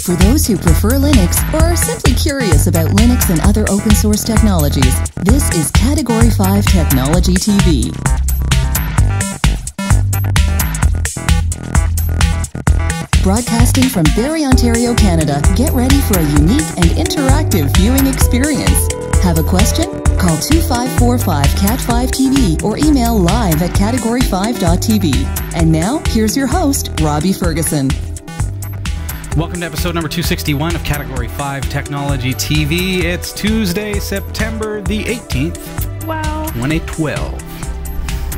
For those who prefer Linux or are simply curious about Linux and other open source technologies, this is Category 5 Technology TV. Broadcasting from Barrie, Ontario, Canada, get ready for a unique and interactive viewing experience. Have a question? Call 2545-CAT5TV or email live@category5.tv. And now, here's your host, Robbie Ferguson. Welcome to episode number 261 of Category 5 Technology TV. It's Tuesday, September the 18th. Wow. 1812.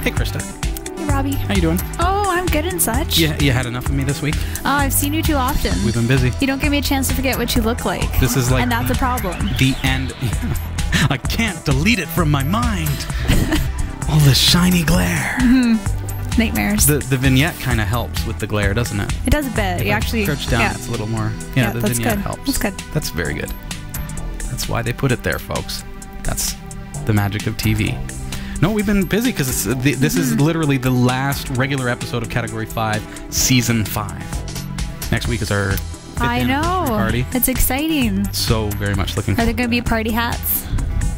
Hey, Krista. Hey, Robbie. How you doing? Oh, I'm good and such. You had enough of me this week? Oh, I've seen you too often. We've been busy. You don't give me a chance to forget what you look like. This is like... And that's a problem. The end... I can't delete it from my mind. All this shiny glare. Mm-hmm. Nightmares. The vignette kind of helps with the glare, doesn't it? It does a bit. If you I actually crouch down, it's a little more... Yeah, the that's vignette good. helps. That's good. That's very good. That's why they put it there, folks. That's the magic of TV. No, we've been busy because this is literally the last regular episode of Category 5, Season 5. Next week is our 5th anniversary party. It's exciting. So very much looking forward. Are there going to be party hats?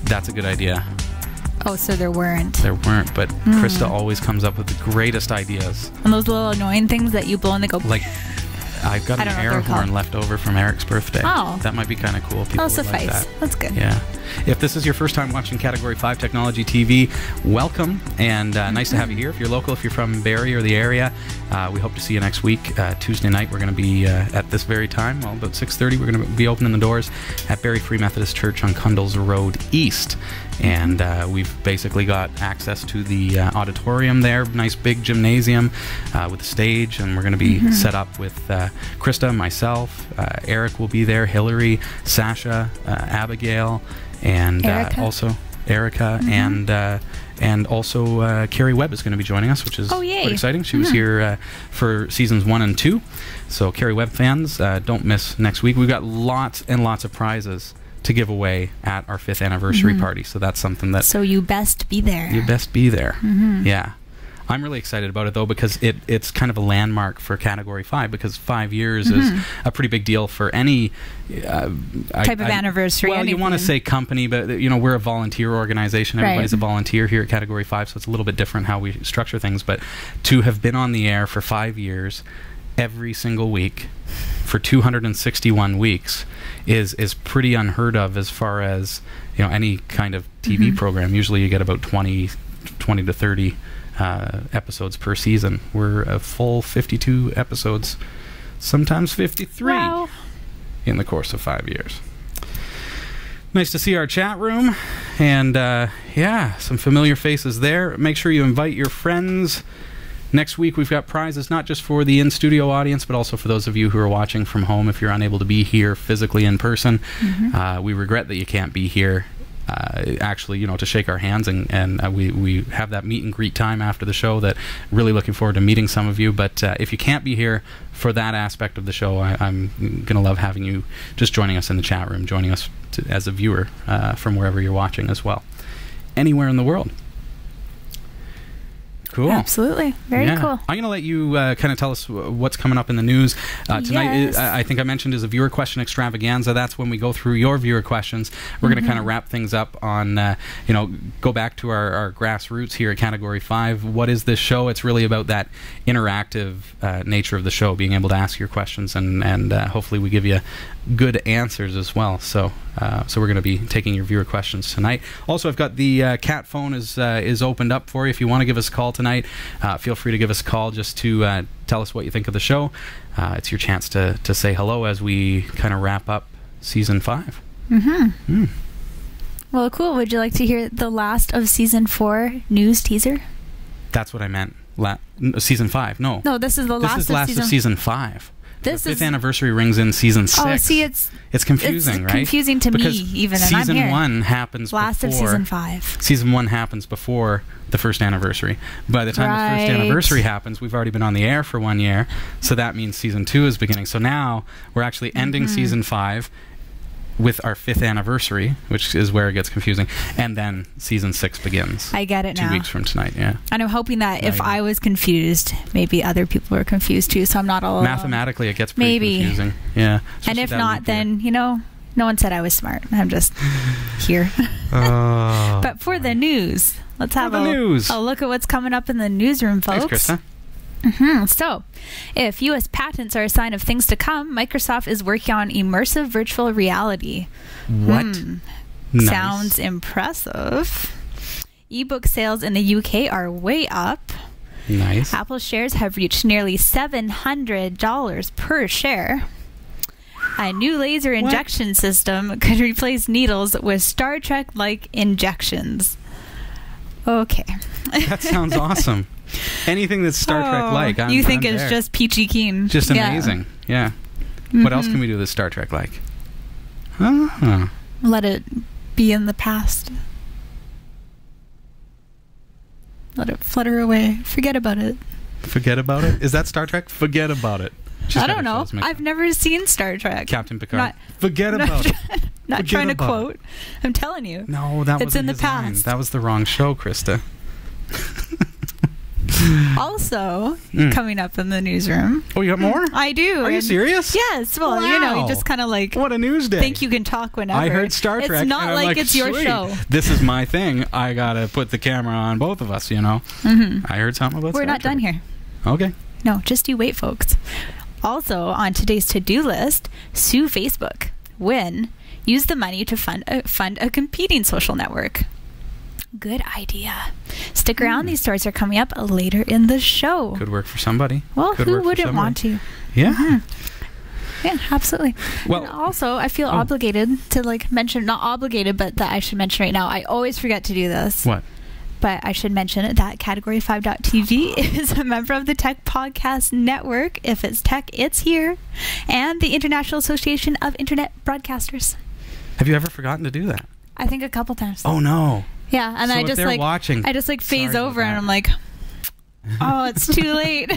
That's a good idea. Oh, so there weren't. There weren't, but Krista always comes up with the greatest ideas. And those little annoying things that you blow and they go... Like, I've got an air horn left over from Eric's birthday. Oh. That might be kind of cool. People That'll would suffice. Like that. That's good. Yeah. If this is your first time watching Category 5 Technology TV, welcome, and nice to have you here. If you're local, if you're from Barrie or the area, we hope to see you next week. Tuesday night, we're going to be at this very time, well, about 6:30, we're going to be opening the doors at Barrie Free Methodist Church on Cundles Road East. And we've basically got access to the auditorium there, nice big gymnasium with a stage, and we're going to be set up with Krista, myself, Eric will be there, Hillary, Sasha, Abigail, and also Erica, and also Carrie Webb is going to be joining us, which is quite exciting. She was here for seasons 1 and 2. So Carrie Webb fans, don't miss next week. We've got lots and lots of prizes to give away at our 5th anniversary party. So that's something that... So you best be there. You best be there. Yeah. I'm really excited about it, though, because it's kind of a landmark for Category 5, because 5 years is a pretty big deal for any... type of anniversary. Well, you want to say company, but, you know, we're a volunteer organization. Everybody's a volunteer here at Category 5, so it's a little bit different how we structure things. But to have been on the air for 5 years, every single week, for 261 weeks, is pretty unheard of as far as, you know, any kind of TV program. Usually you get about 20 to 30 episodes per season. We're a full 52 episodes, sometimes 53 in the course of 5 years. Nice to see our chat room, and yeah, some familiar faces there. Make sure you invite your friends. Next week we've got prizes not just for the in-studio audience, but also for those of you who are watching from home if you're unable to be here physically in person. We regret that you can't be here actually, you know, to shake our hands, and we have that meet and greet time after the show that really looking forward to meeting some of you. But if you can't be here for that aspect of the show, I'm going to love having you just joining us in the chat room, joining us as a viewer from wherever you're watching as well. Anywhere in the world. Cool. Absolutely. Very cool. I'm going to let you kind of tell us what's coming up in the news. Tonight, I think I mentioned, is a viewer question extravaganza. That's when we go through your viewer questions. We're going to kind of wrap things up on, you know, go back to our grassroots here at Category 5. What is this show? It's really about that interactive nature of the show, being able to ask your questions, and hopefully we give you good answers as well. So we're going to be taking your viewer questions tonight. Also, I've got the cat phone is opened up for you. If you want to give us a call tonight, feel free to give us a call just to tell us what you think of the show. It's your chance to say hello as we kind of wrap up Season 5. Well, cool. Would you like to hear the last of Season 4 news teaser? That's what I meant. Season 5. No. No, this is the last. This is last of Season 5. This the 5th anniversary rings in Season 6. Oh, see, it's confusing, right? It's confusing to because me, even, and Season I'm here. 1 happens last before... of Season 5. Season 1 happens before the 1st anniversary. By the time the 1st anniversary happens, we've already been on the air for 1 year, so that means Season 2 is beginning. So now, we're actually ending Season 5, with our 5th anniversary, which is where it gets confusing, and then season 6 begins. I get it 2 now. weeks from tonight, yeah. And I'm hoping that if I was confused, maybe other people were confused too, so I'm not all alone. Mathematically, it gets pretty confusing. Yeah. And if not, then, you know, no one said I was smart. I'm just here. But for the news, let's have a look at what's coming up in the newsroom, folks. Thanks, Krista. So, if U.S. patents are a sign of things to come, Microsoft is working on immersive virtual reality. What? Nice. Sounds impressive. Ebook sales in the UK are way up. Nice. Apple shares have reached nearly $700 per share. A new laser injection system could replace needles with Star Trek-like injections. Okay. That sounds awesome. Anything that's Star Trek-like, you think it's there. Just peachy keen. Just amazing. Yeah. What else can we do that's Star Trek-like? Let it be in the past. Let it flutter away. Forget about it. Forget about it? Is that Star Trek? Forget about it. I don't know. I've never seen Star Trek. Captain Picard. Forget about it. Not trying to quote. I'm telling you. No, that was in the past. That was the wrong show, Krista. Also, coming up in the newsroom. Oh, you got more? I do. Are you serious? Yes. Well, you know, you just kind of like... What a news day. Think you can talk whenever. I heard Star Trek. It's not like it's your show. This is my thing. I got to put the camera on both of us, you know. I heard something about Star Trek. We're not done here. Okay. No, just you wait, folks. Also, on today's to-do list, sue Facebook. Win. Use the money to fund a competing social network. Good idea. Stick around. These stories are coming up later in the show. Could work for somebody. Well, who wouldn't want to? Yeah. Yeah, absolutely. Well, and also, I feel obligated to mention, not obligated, but that I should mention right now. I always forget to do this. What? But I should mention that Category5.tv is a member of the Tech Podcast Network. If it's tech, it's here. And the International Association of Internet Broadcasters. Have you ever forgotten to do that? I think a couple times. Oh, no. Yeah, and so I just watching. I just phase over and I'm like, oh, it's too late.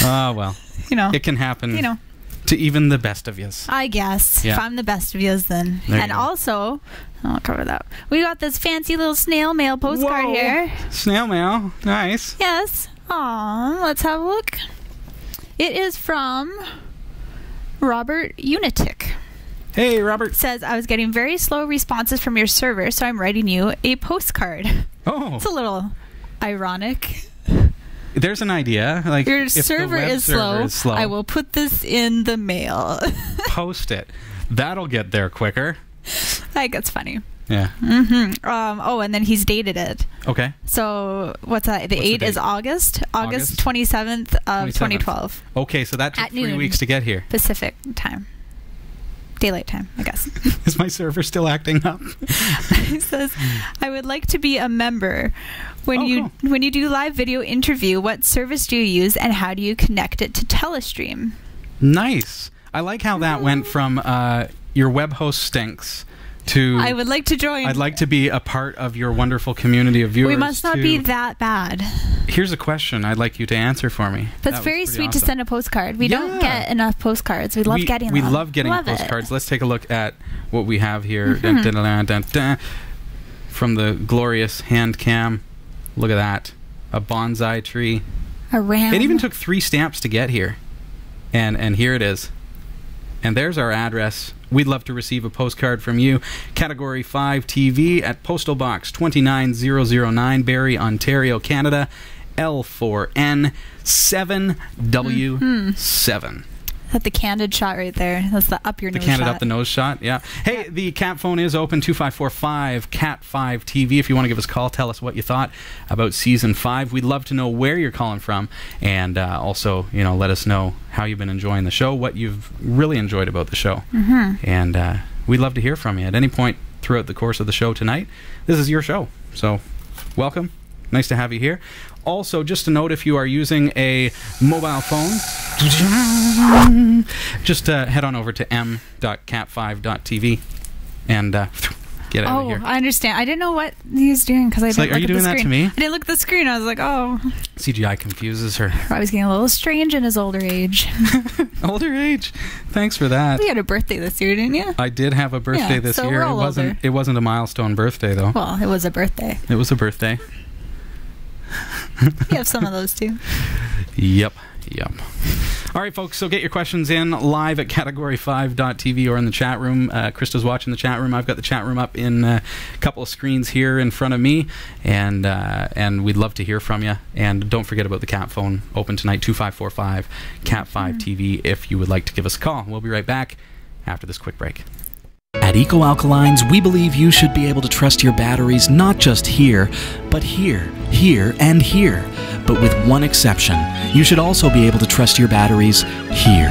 Oh, well. You know. It can happen. You know. To even the best of yous. I guess. Yeah. If I'm the best of yous, then. And also, I'll cover that. We got this fancy little snail mail postcard here. Snail mail. Nice. Yes. Aw, let's have a look. It is from Robert Unitic. Hey, Robert. Says, I was getting very slow responses from your server, so I'm writing you a postcard. Oh. It's a little ironic. There's an idea. Like, your if server is slow, I will put this in the mail. Post it. That'll get there quicker. I think it's funny. Yeah. And then he's dated it. Okay. So what's that? The 8th is August 27th of 2012. Okay, so that took 3 weeks to get here. Pacific time. Daylight time, I guess. Is my server still acting up? He says, I would like to be a member. When you do live video interview, what service do you use and how do you connect it to Telestream? Nice. I like how that went from your web host stinks to I would like to join. I'd like to be a part of your wonderful community of viewers. We must not be that bad. Here's a question I'd like you to answer for me. That's very sweet to send a postcard. We don't get enough postcards. We love getting them. We love getting postcards. Let's take a look at what we have here. Dun, dun, dun, dun, dun. From the glorious hand cam. Look at that. A bonsai tree. A ram. It even took 3 stamps to get here. And here it is. And there's our address. We'd love to receive a postcard from you. Category 5 TV at Postal Box 29009, Barrie, Ontario, Canada. L4N 7W7. That's the candid shot right there. That's the up your nose shot. The candid up the nose shot, yeah. Hey, the CAT phone is open, 2545 CAT 5 TV. If you want to give us a call, tell us what you thought about Season 5. We'd love to know where you're calling from, and also, let us know how you've been enjoying the show, what you've really enjoyed about the show. And we'd love to hear from you at any point throughout the course of the show tonight. This is your show, so welcome. Nice to have you here. Also, just a note, if you are using a mobile phone, just head on over to m.cat5.tv and Get out of here. I understand. I didn't know what he was doing because I didn't look are you at doing the that screen. to me? I didn't look at the screen. I was like, oh. CGI confuses her. Robbie's getting a little strange in his older age. Older age? Thanks for that. You had a birthday this year, didn't you? I did have a birthday this year. It wasn't a milestone birthday, though. Well, it was a birthday. It was a birthday. You have some of those, too. Yep. All right, folks, so get your questions in live at category5.tv or in the chat room. Krista's watching the chat room. I've got the chat room up in a couple of screens here in front of me, and we'd love to hear from you. And don't forget about the CAT phone, open tonight, 2545 CAT5TV, if you would like to give us a call. We'll be right back after this quick break. At Eco Alkalines, we believe you should be able to trust your batteries not just here, but here, and here. But with one exception, you should also be able to trust your batteries here.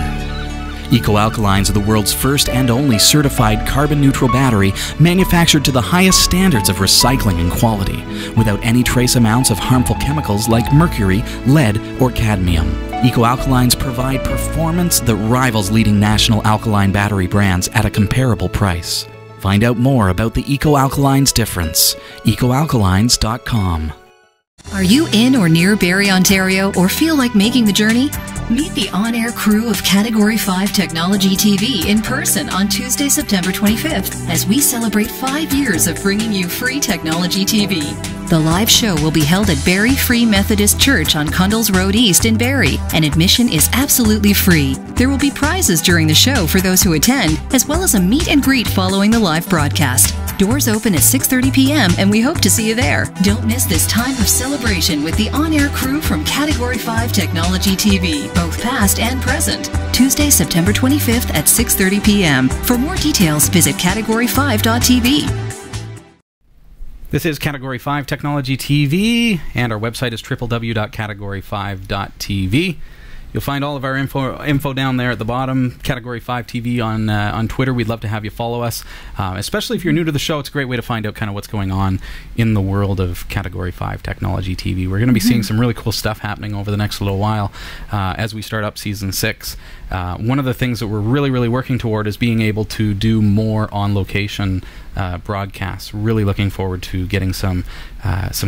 Eco Alkalines are the world's first and only certified carbon-neutral battery manufactured to the highest standards of recycling and quality, without any trace amounts of harmful chemicals like mercury, lead, or cadmium. Eco Alkalines provide performance that rivals leading national alkaline battery brands at a comparable price. Find out more about the Eco Alkalines difference. EcoAlkalines.com. Are you in or near Barrie, Ontario, or feel like making the journey? Meet the on-air crew of Category 5 Technology TV in person on Tuesday, September 25th, as we celebrate 5 years of bringing you free technology TV. The live show will be held at Barrie Free Methodist Church on Cundles Road East in Barrie, and admission is absolutely free. There will be prizes during the show for those who attend, as well as a meet and greet following the live broadcast. Doors open at 6:30 p.m. and we hope to see you there. Don't miss this time of celebration with the on-air crew from Category 5 Technology TV, both past and present. Tuesday, September 25th at 6:30 p.m. For more details, visit category5.tv. This is Category 5 Technology TV, and our website is www.category5.tv. You'll find all of our info down there at the bottom. Category 5 TV on Twitter. We'd love to have you follow us, especially if you're new to the show. It's a great way to find out kind of what's going on in the world of Category 5 Technology TV. We're going to be seeing some really cool stuff happening over the next little while as we start up Season 6. One of the things that we're really working toward is being able to do more on-location broadcasts. Really looking forward to getting some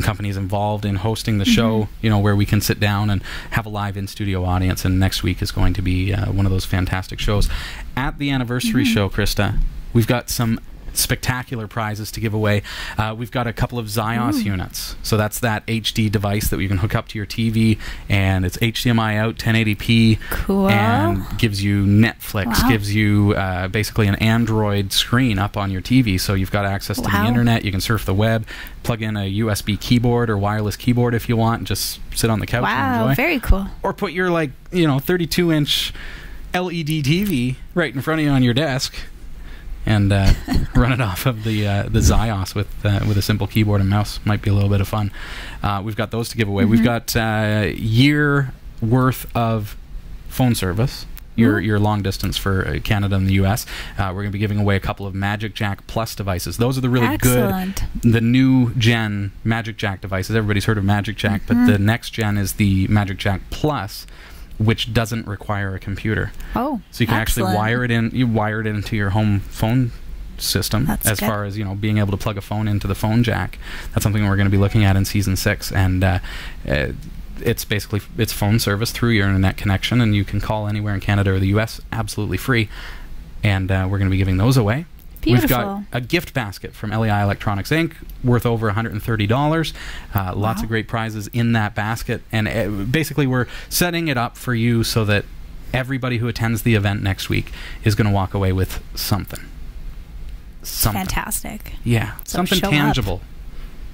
companies involved in hosting the show, where we can sit down and have a live in-studio audience, and next week is going to be one of those fantastic shows. At the anniversary show, Krista, we've got some spectacular prizes to give away. We've got a couple of Zios units. So that's that HD device that you can hook up to your TV, and it's HDMI out, 1080p, and gives you Netflix, gives you basically an Android screen up on your TV. So you've got access to the internet, you can surf the web, plug in a USB keyboard or wireless keyboard if you want, and just sit on the couch and enjoy. Very cool. Or put your 32-inch LED TV right in front of you on your desk and run it off of the Zios with a simple keyboard and mouse. Might be a little bit of fun. We've got those to give away. We've got a year worth of phone service, your long distance for Canada and the US. We're going to be giving away a couple of Magic Jack Plus devices. Those are the really good, the new gen Magic Jack devices. Everybody's heard of Magic Jack, but the next gen is the Magic Jack Plus, which doesn't require a computer. So you can actually wire it in. You wire it into your home phone system. That's as good. Far as being able to plug a phone into the phone jack. That's something we're going to be looking at in Season 6, and it's basically phone service through your internet connection, and you can call anywhere in Canada or the US absolutely free. And we're going to be giving those away. Beautiful. We've got a gift basket from LEI Electronics Inc. worth over $130. Lots of great prizes in that basket. And basically we're setting it up for you so that everybody who attends the event next week is going to walk away with something. Fantastic. Yeah, so something tangible.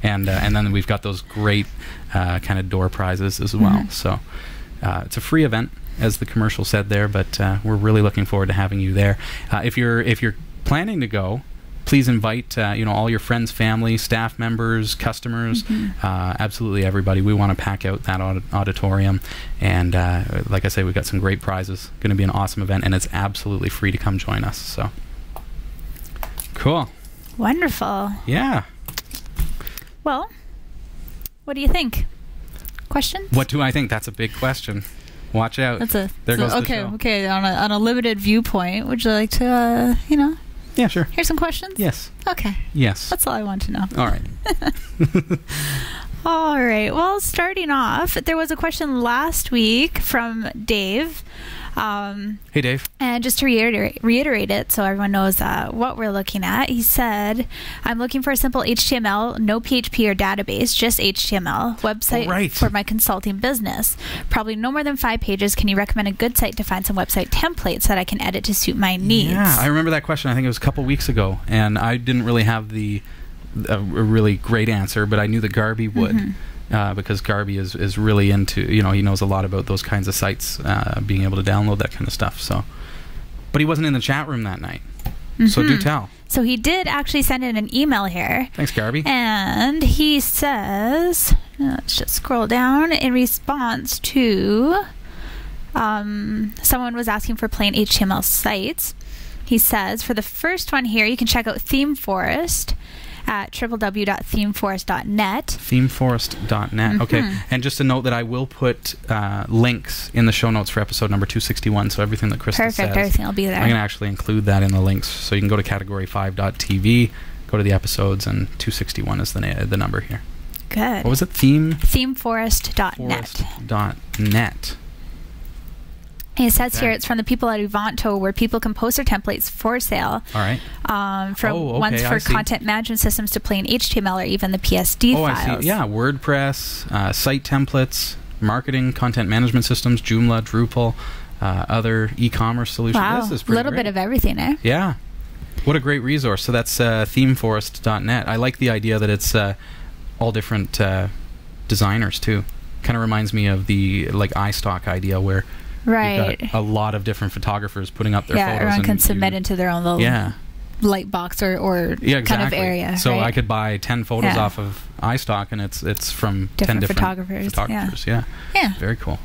And then we've got those great kind of door prizes as well. So it's a free event, as the commercial said there, but we're really looking forward to having you there. If you're planning to go, please invite all your friends, family, staff members, customers, absolutely everybody. We want to pack out that auditorium, and like I say, we've got some great prizes. Going to be an awesome event, and it's absolutely free to come join us. So cool. Wonderful. Yeah. Well, what do you think? Questions? What do I think? That's a big question. Watch out. There goes the show. Okay. On a limited viewpoint, would you like to Yeah, sure. Here's some questions? Yes. Okay. Yes. That's all I want to know. All right. All right. Well, starting off, there was a question last week from Dave. Hey, Dave. And just to reiterate it so everyone knows what we're looking at, he said, I'm looking for a simple HTML, no PHP or database, just HTML website for my consulting business. Probably no more than 5 pages. Can you recommend a good site to find some website templates that I can edit to suit my needs? Yeah, I remember that question. I think it was a couple weeks ago, and I didn't really have a really great answer, but I knew that Garby would. Because Garby is really into, he knows a lot about those kinds of sites, being able to download that kind of stuff. So, but he wasn't in the chat room that night. So do tell. So he did actually send in an email here. Thanks, Garby. And he says, let's just scroll down, in response to someone was asking for plain HTML sites. He says, for the first one here, you can check out ThemeForest at www.themeforest.net. Themeforest.net. Okay. And just a note that I will put links in the show notes for episode number 261. So everything that Christa says. Perfect. Everything will be there. I'm going to actually include that in the links. So you can go to category5.tv, go to the episodes, and 261 is the number here. Good. What was it? Themeforest.net. Forest.net. It says here it's from the people at Uvanto, where people can post their templates for sale. All right. From ones for content management systems to plain HTML or even the PSD files. I see. Yeah, WordPress, site templates, marketing, content management systems, Joomla, Drupal, other e-commerce solutions. Wow, this is pretty a little bit of everything, eh? Yeah. What a great resource. So that's themeforest.net. I like the idea that it's all different designers, too. Kind of reminds me of the iStock idea where you've got a lot of different photographers putting up their photos. Yeah, everyone can submit into their own little light box or kind of area. So I could buy 10 photos off of iStock, and it's from 10 different photographers. Yeah. Very cool.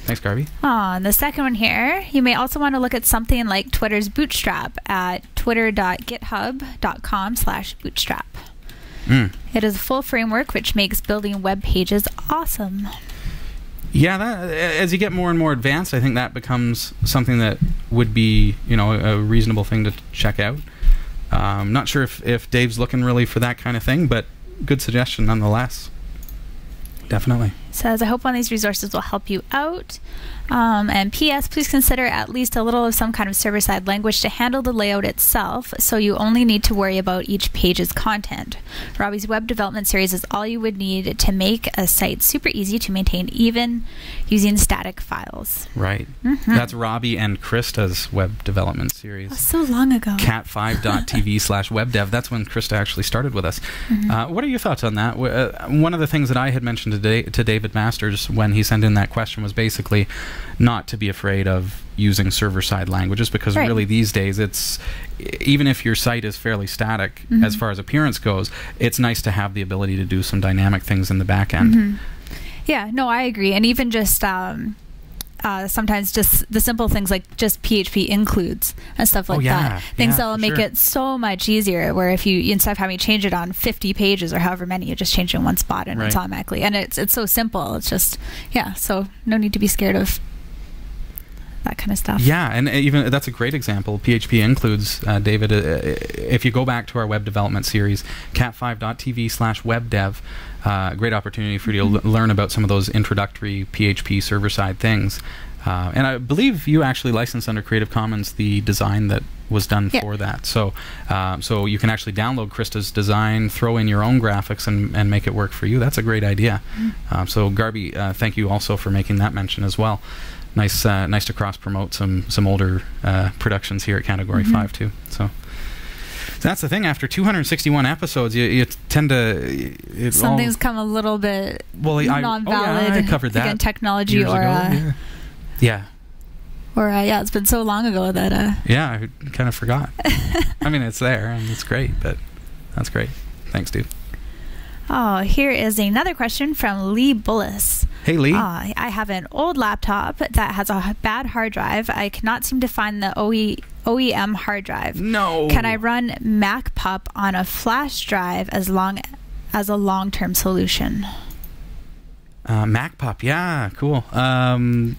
Thanks, Garby. And the second one here, you may also want to look at something like Twitter's Bootstrap at twitter.github.com/bootstrap. It is a full framework which makes building web pages awesome. Yeah, as you get more and more advanced, I think that becomes something that would be, a reasonable thing to check out. Not sure if Dave's looking really for that kind of thing, but good suggestion nonetheless. Definitely. Says, I hope one of these resources will help you out. And P.S. Please consider at least a little of some kind of server-side language to handle the layout itself, so you only need to worry about each page's content. Robbie's web development series is all you would need to make a site super easy to maintain, even using static files. Right. That's Robbie and Christa's web development series. Oh, so long ago. cat5.tv/webdev. That's when Christa actually started with us. What are your thoughts on that? One of the things that I had mentioned today to David Masters when he sent in that question was basically not to be afraid of using server-side languages, because really these days it's, even if your site is fairly static as far as appearance goes, it's nice to have the ability to do some dynamic things in the back end. Yeah, no, I agree. And even just sometimes just the simple things like just PHP includes and stuff like that. Things that will make it so much easier, where if you, instead of having to change it on 50 pages or however many, you just change it in one spot and it's automatically. And it's so simple. It's just, so no need to be scared of that kind of stuff. Yeah, and even that's a great example. PHP includes, David, if you go back to our web development series, cat5.tv/webdev, great opportunity for you to learn about some of those introductory PHP server-side things. And I believe you actually licensed under Creative Commons the design that was done for that. So so you can actually download Christa's design, throw in your own graphics, and make it work for you. That's a great idea. So Garby, thank you also for making that mention as well. Nice to cross-promote some older productions here at Category 5 too. So that's the thing. After 261 episodes, you tend to... Some things come a little bit non-valid. I covered that. Again, technology years ago. Or it's been so long ago that... I kind of forgot. I mean, it's there, and it's great, but that's great. Thanks, dude. Oh, here is another question from Lee Bullis. Hey, Lee. I have an old laptop that has a bad hard drive. I cannot seem to find the OEM hard drive. No. Can I run MacPup on a flash drive as a long-term solution? MacPup, yeah, cool.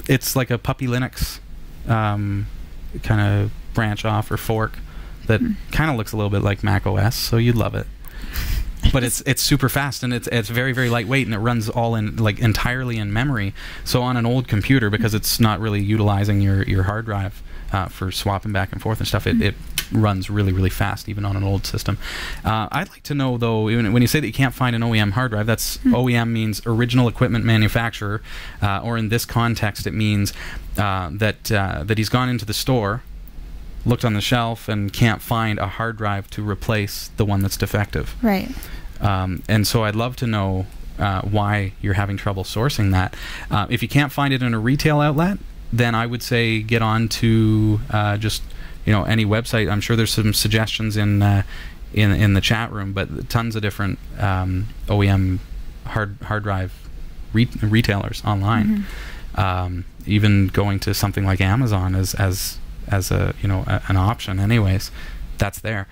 It's like a Puppy Linux kind of branch off or fork that kind of looks a little bit like Mac OS, so you'd love it. But it's super fast, and it's very, very lightweight, and it runs all in, like, entirely in memory. So on an old computer, because it's not really utilizing your hard drive for swapping back and forth and stuff, it runs really, really fast, even on an old system. I'd like to know, though, when you say that you can't find an OEM hard drive, that's OEM means original equipment manufacturer, or in this context, it means that he's gone into the store, looked on the shelf, and can't find a hard drive to replace the one that's defective. Right. And so I'd love to know why you're having trouble sourcing that. If you can't find it in a retail outlet, then I would say get on to just any website. I'm sure there's some suggestions in the chat room, but tons of different OEM hard drive retailers online. Even going to something like Amazon as a an option. Anyways, that's there.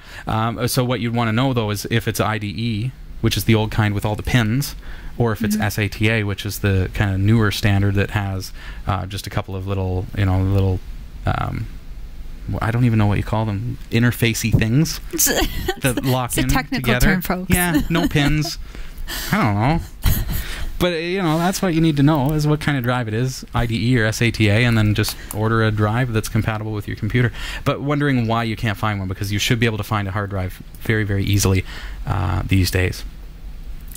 So what you'd want to know, though, is if it's IDE, which is the old kind with all the pins, or if it's SATA, which is the kind of newer standard that has just a couple of little I don't even know what you call them, interfacey things that lock in together. It's a technical term, folks. Yeah, no pins. I don't know. But, that's what you need to know, is what kind of drive it is, IDE or SATA, and then just order a drive that's compatible with your computer. But wondering why you can't find one, because you should be able to find a hard drive very, very easily these days.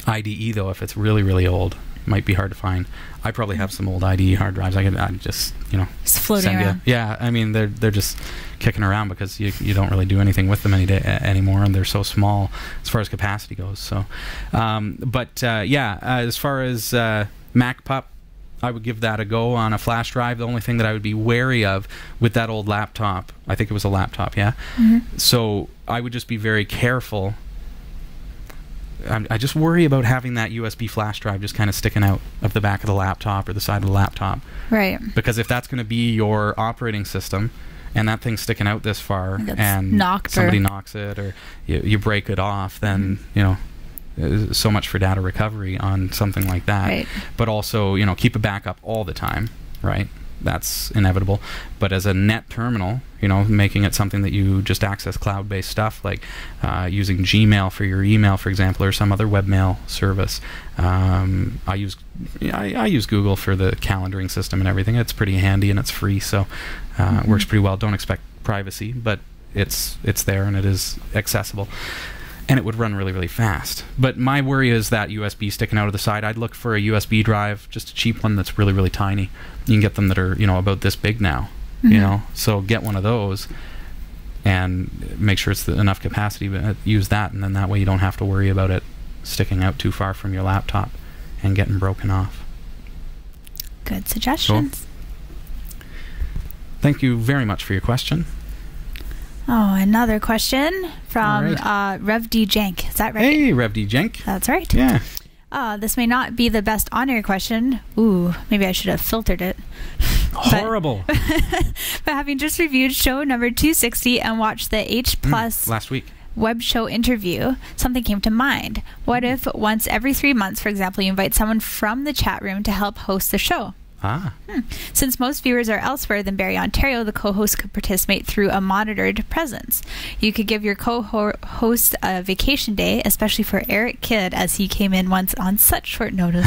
IDE, though, if it's really, really old, might be hard to find. I probably have some old IDE hard drives. I'd just it's floating around. Yeah, I mean, they're just kicking around because you don't really do anything with them anymore, and they're so small as far as capacity goes. So, as far as MacPup, I would give that a go on a flash drive. The only thing that I would be wary of with that old laptop, I think it was a laptop, yeah. So I would just be very careful. I just worry about having that USB flash drive just kind of sticking out of the back of the laptop or the side of the laptop. Right. Because if that's going to be your operating system, and that thing's sticking out this far, and somebody knocks it, or you break it off, then so much for data recovery on something like that. Right. But also, keep a backup all the time, right? That's inevitable. But as a net terminal, making it something that you just access cloud-based stuff, like using Gmail for your email, for example, or some other webmail service. I use Google for the calendaring system and everything. It's pretty handy and it's free, so it works pretty well. Don't expect privacy, but it's there and it is accessible. And it would run really, really fast. But my worry is that USB sticking out of the side. I'd look for a USB drive, just a cheap one that's really, really tiny. You can get them that are, about this big now, So get one of those and make sure it's enough capacity, but use that, and then that way you don't have to worry about it sticking out too far from your laptop and getting broken off. Good suggestions. Cool. Thank you very much for your question. Oh, another question from Rev D Jank. Is that right? Hey, Rev D Jank. That's right. Yeah. This may not be the best on-air question. Ooh, maybe I should have filtered it. Horrible. But having just reviewed show number 260 and watched the H Plus last week web show interview, something came to mind. What if once every 3 months, for example, you invite someone from the chat room to help host the show? Since most viewers are elsewhere than Barrie, Ontario, the co-host could participate through a monitored presence. You could give your co-host a vacation day, especially for Eric Kidd, as he came in once on such short notice.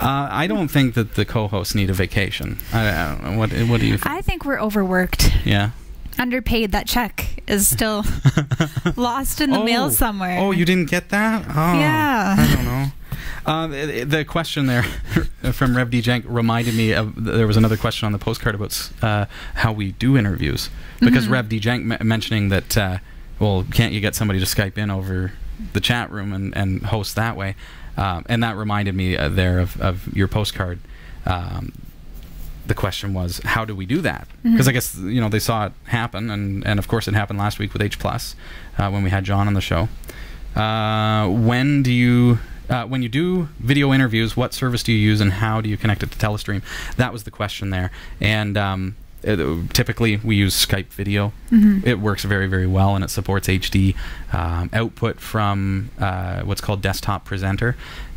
I don't think that the co-hosts need a vacation. I don't know. What do you think? I think we're overworked. Yeah. Underpaid. That check is still lost in the mail somewhere. Oh, you didn't get that? Oh, yeah. I don't know. The question there from Rev D Jank reminded me of, there was another question on the postcard about how we do interviews, because Rev D Jank mentioning that can't you get somebody to Skype in over the chat room and host that way, and that reminded me there of your postcard. The question was, how do we do that? Because I guess they saw it happen, and of course it happened last week with H Plus when we had John on the show. When you do video interviews, what service do you use and how do you connect it to Telestream? That was the question there. And typically we use Skype video. It works very, very well, and it supports HD output from what's called Desktop Presenter.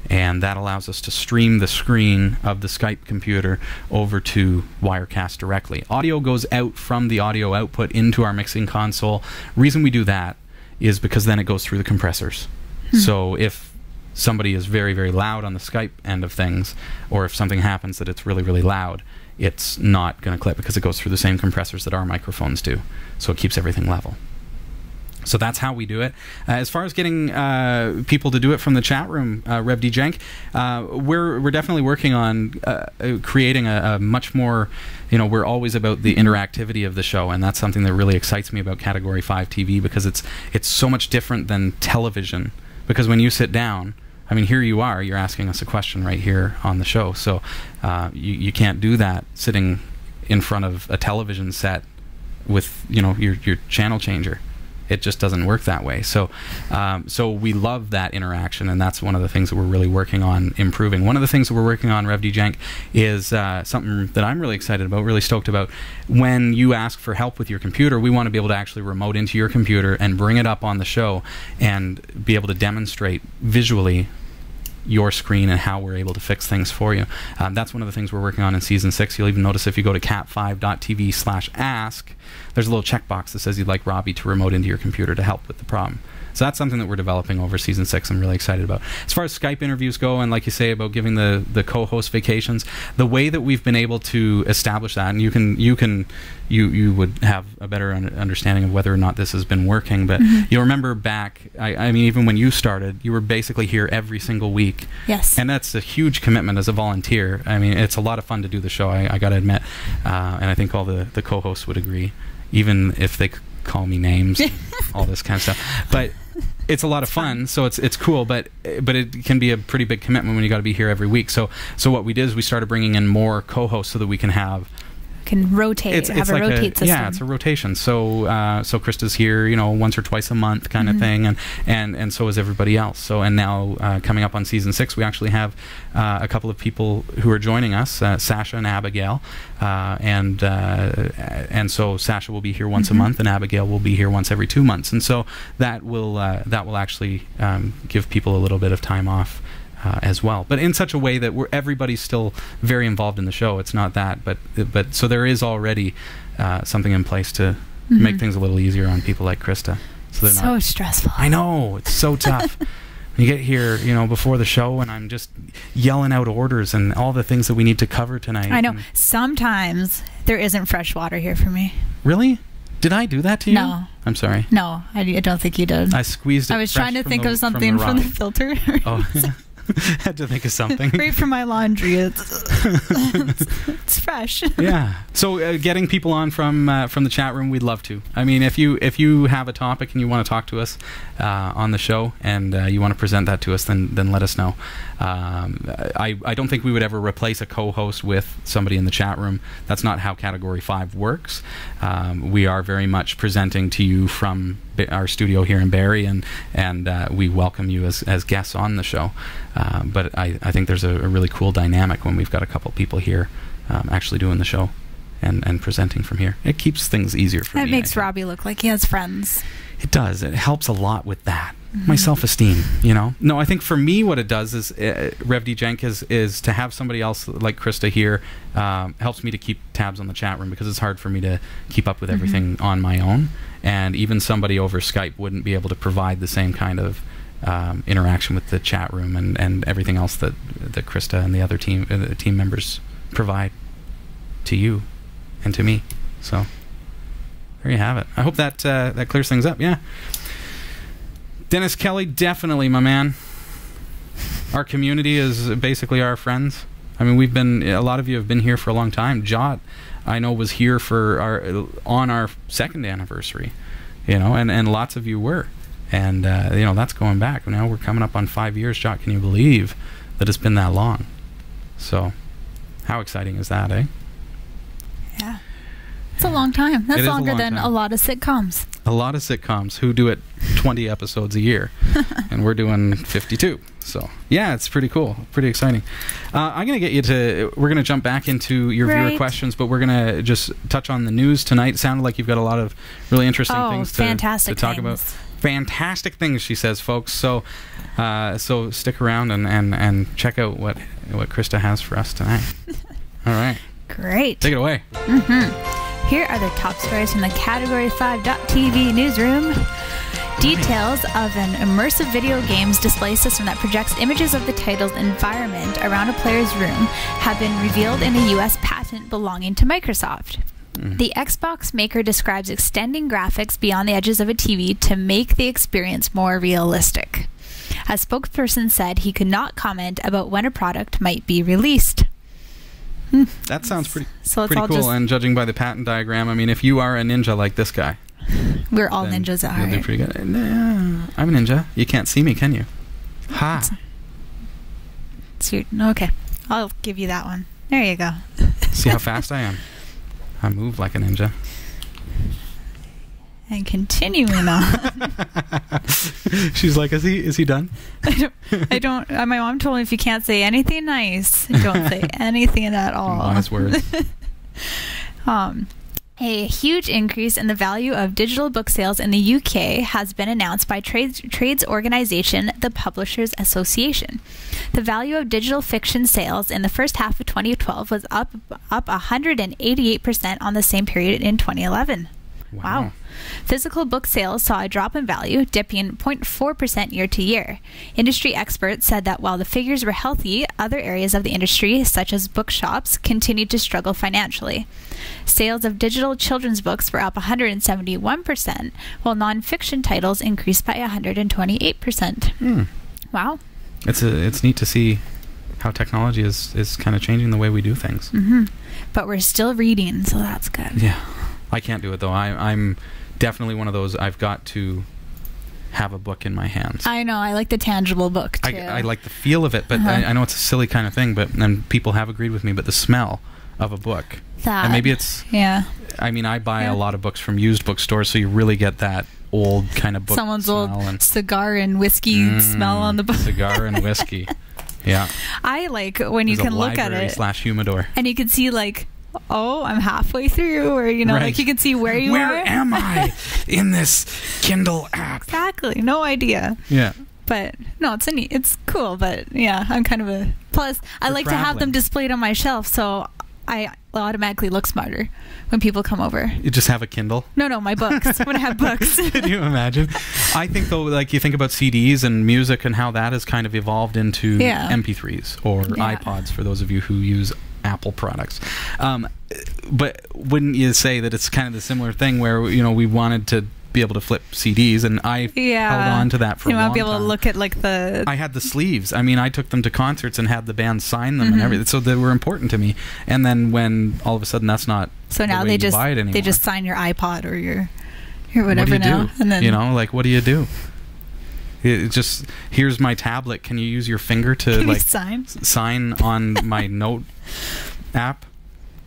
and that allows us to stream the screen of the Skype computer over to Wirecast directly. Audio goes out from the audio output into our mixing console. Reason we do that is because then it goes through the compressors. So if somebody is very, very loud on the Skype end of things, or if something happens that it's really, really loud, it's not going to clip because it goes through the same compressors that our microphones do. So it keeps everything level. So that's how we do it. As far as getting people to do it from the chat room, Rev D Jenk, we're definitely working on creating a much more, we're always about the interactivity of the show, and that's something that really excites me about Category 5 TV, because it's so much different than television. Because when you sit down, I mean, here you are, you're asking us a question right here on the show. So you can't do that sitting in front of a television set with, your channel changer. It just doesn't work that way. So so we love that interaction, and that's one of the things that we're really working on improving. One of the things that we're working on, Rev D Jenk, is something that I'm really excited about, really stoked about. When you ask for help with your computer, we want to be able to actually remote into your computer and bring it up on the show and be able to demonstrate visually your screen and how we're able to fix things for you. That's one of the things we're working on in Season 6. You'll even notice if you go to cat5.tv/ask, there's a little checkbox that says you'd like Robbie to remote into your computer to help with the problem. So that's something that we're developing over Season 6 I'm really excited about. As far as Skype interviews go, and like you say about giving the co-host vacations, the way that we've been able to establish that, and you would have a better understanding of whether or not this has been working, but you'll remember back, I mean, even when you started, you were basically here every single week. Yes. And that's a huge commitment as a volunteer. I mean, it's a lot of fun to do the show, I got to admit, and I think all the co-hosts would agree, even if they call me names and all this kind of stuff. But it's a lot of fun, so it's cool, but it can be a pretty big commitment when you got to be here every week. So what we did is we started bringing in more co-hosts so that we can have rotate. It's like rotate system. Yeah, it's a rotation. So Christa's here, once or twice a month kind of thing, and so is everybody else. So and now coming up on Season 6, we actually have a couple of people who are joining us, Sasha and Abigail, and so Sasha will be here once a month, and Abigail will be here once every 2 months, and so that will actually give people a little bit of time off. As well, but in such a way that everybody's still very involved in the show. It's not that, but so there is already something in place to make things a little easier on people like Christa. So they're so stressful. I know, it's so tough. You get here, before the show, and I'm just yelling out orders and all the things that we need to cover tonight. I know. Sometimes there isn't fresh water here for me. Really? Did I do that to you? No. I'm sorry. No, I don't think you did. I squeezed it. I was trying to think of something from the filter. Oh. Had to think of something. Right from my laundry. It's fresh. Yeah. So getting people on from the chat room, we'd love to. I mean, if you have a topic and you want to talk to us on the show, and you want to present that to us, then let us know. I don't think we would ever replace a co-host with somebody in the chat room. That's not how Category 5 works. We are very much presenting to you from our studio here in Barrie, and we welcome you as guests on the show. But I think there's a really cool dynamic when we've got a couple people here actually doing the show and presenting from here. It keeps things easier for me. That makes Robbie look like he has friends. It does. It helps a lot with that. My self-esteem, No, I think for me what it does is, Rev D Jenk, is to have somebody else like Christa here helps me to keep tabs on the chat room, because it's hard for me to keep up with everything on my own. And even somebody over Skype wouldn't be able to provide the same kind of interaction with the chat room and everything else that Christa and the other team members provide to you and to me. So there you have it. I hope that that clears things up. Yeah. Dennis Kelly, definitely, my man. Our community is basically our friends. I mean, a lot of you have been here for a long time. Jot, I know, was here on our 2nd anniversary, and lots of you were. And, that's going back. Now we're coming up on 5 years, Jot. Can you believe that it's been that long? So, how exciting is that, eh? Yeah. It's a long time. That's longer than a lot of sitcoms. A lot of sitcoms who do it 20 episodes a year, and we're doing 52. So, yeah, it's pretty cool. Pretty exciting. I'm going to get you we're going to jump back into your viewer questions, but we're going to just touch on the news tonight. It sounded like you've got a lot of really interesting things to talk about. fantastic things, she says, folks. So so stick around and check out what Christa has for us tonight. All right. Great. Take it away. Here are the top stories from the Category5.tv newsroom. Details of an immersive video games display system that projects images of the title's environment around a player's room have been revealed in a U.S. patent belonging to Microsoft. The Xbox maker describes extending graphics beyond the edges of a TV to make the experience more realistic. A spokesperson said he could not comment about when a product might be released. That sounds pretty So cool. And judging by the patent diagram, I mean, if you are a ninja like this guy, we're all ninjas at heart. You'll do pretty good. I'm a ninja. You can't see me, can you? Ha. Okay. I'll give you that one. There you go. See how fast I am? I move like a ninja. And continuing on. She's like, is he done? I don't. My mom told me if you can't say anything nice, don't say anything at all. Wise words. A huge increase in the value of digital book sales in the UK has been announced by trades organization the Publishers Association. The value of digital fiction sales in the first half of 2012 was up 188% on the same period in 2011. Wow. Physical book sales saw a drop in value, dipping 0.4% year to year. Industry experts said that while the figures were healthy, other areas of the industry, such as bookshops, continued to struggle financially. Sales of digital children's books were up 171%, while nonfiction titles increased by 128%. Wow. It's neat to see how technology is kind of changing the way we do things. But we're still reading, so that's good. Yeah. I can't do it, though. I'm definitely one of those, I've got to have a book in my hands. I know. I like the tangible book, too. I like the feel of it, but I know it's a silly kind of thing, and people have agreed with me, but the smell of a book. And maybe it's... Yeah. I mean, I buy a lot of books from used bookstores, so you really get that old kind of book Someone's smell. Old cigar and whiskey smell on the book. Cigar and whiskey. Yeah. I like when you can look at it. /humidor. And you can see, like... Oh, I'm halfway through, or like you can see where you are. Where am I in this Kindle app? Exactly, no idea. Yeah, but no, it's cool. But yeah, I'm kind of a plus. I like to have them displayed on my shelf, so I automatically look smarter when people come over. You just have a Kindle? No, my books. When I have books. Can you imagine? I think though, like you think about CDs and music and how that has kind of evolved into MP3s or iPods for those of you who use Apple products. But wouldn't you say that it's kind of the similar thing where we wanted to be able to flip CDs, and I held on to that for a long time. You want to be able to look at like the... I had the sleeves. I mean, I took them to concerts and had the band sign them and everything, so they were important to me. And then when all of a sudden that's not so now they just buy it anymore. They just sign your iPod or your whatever what do you now. Do? And then like what do you do? It just, here's my tablet. Can you use your finger to like sign on my note app?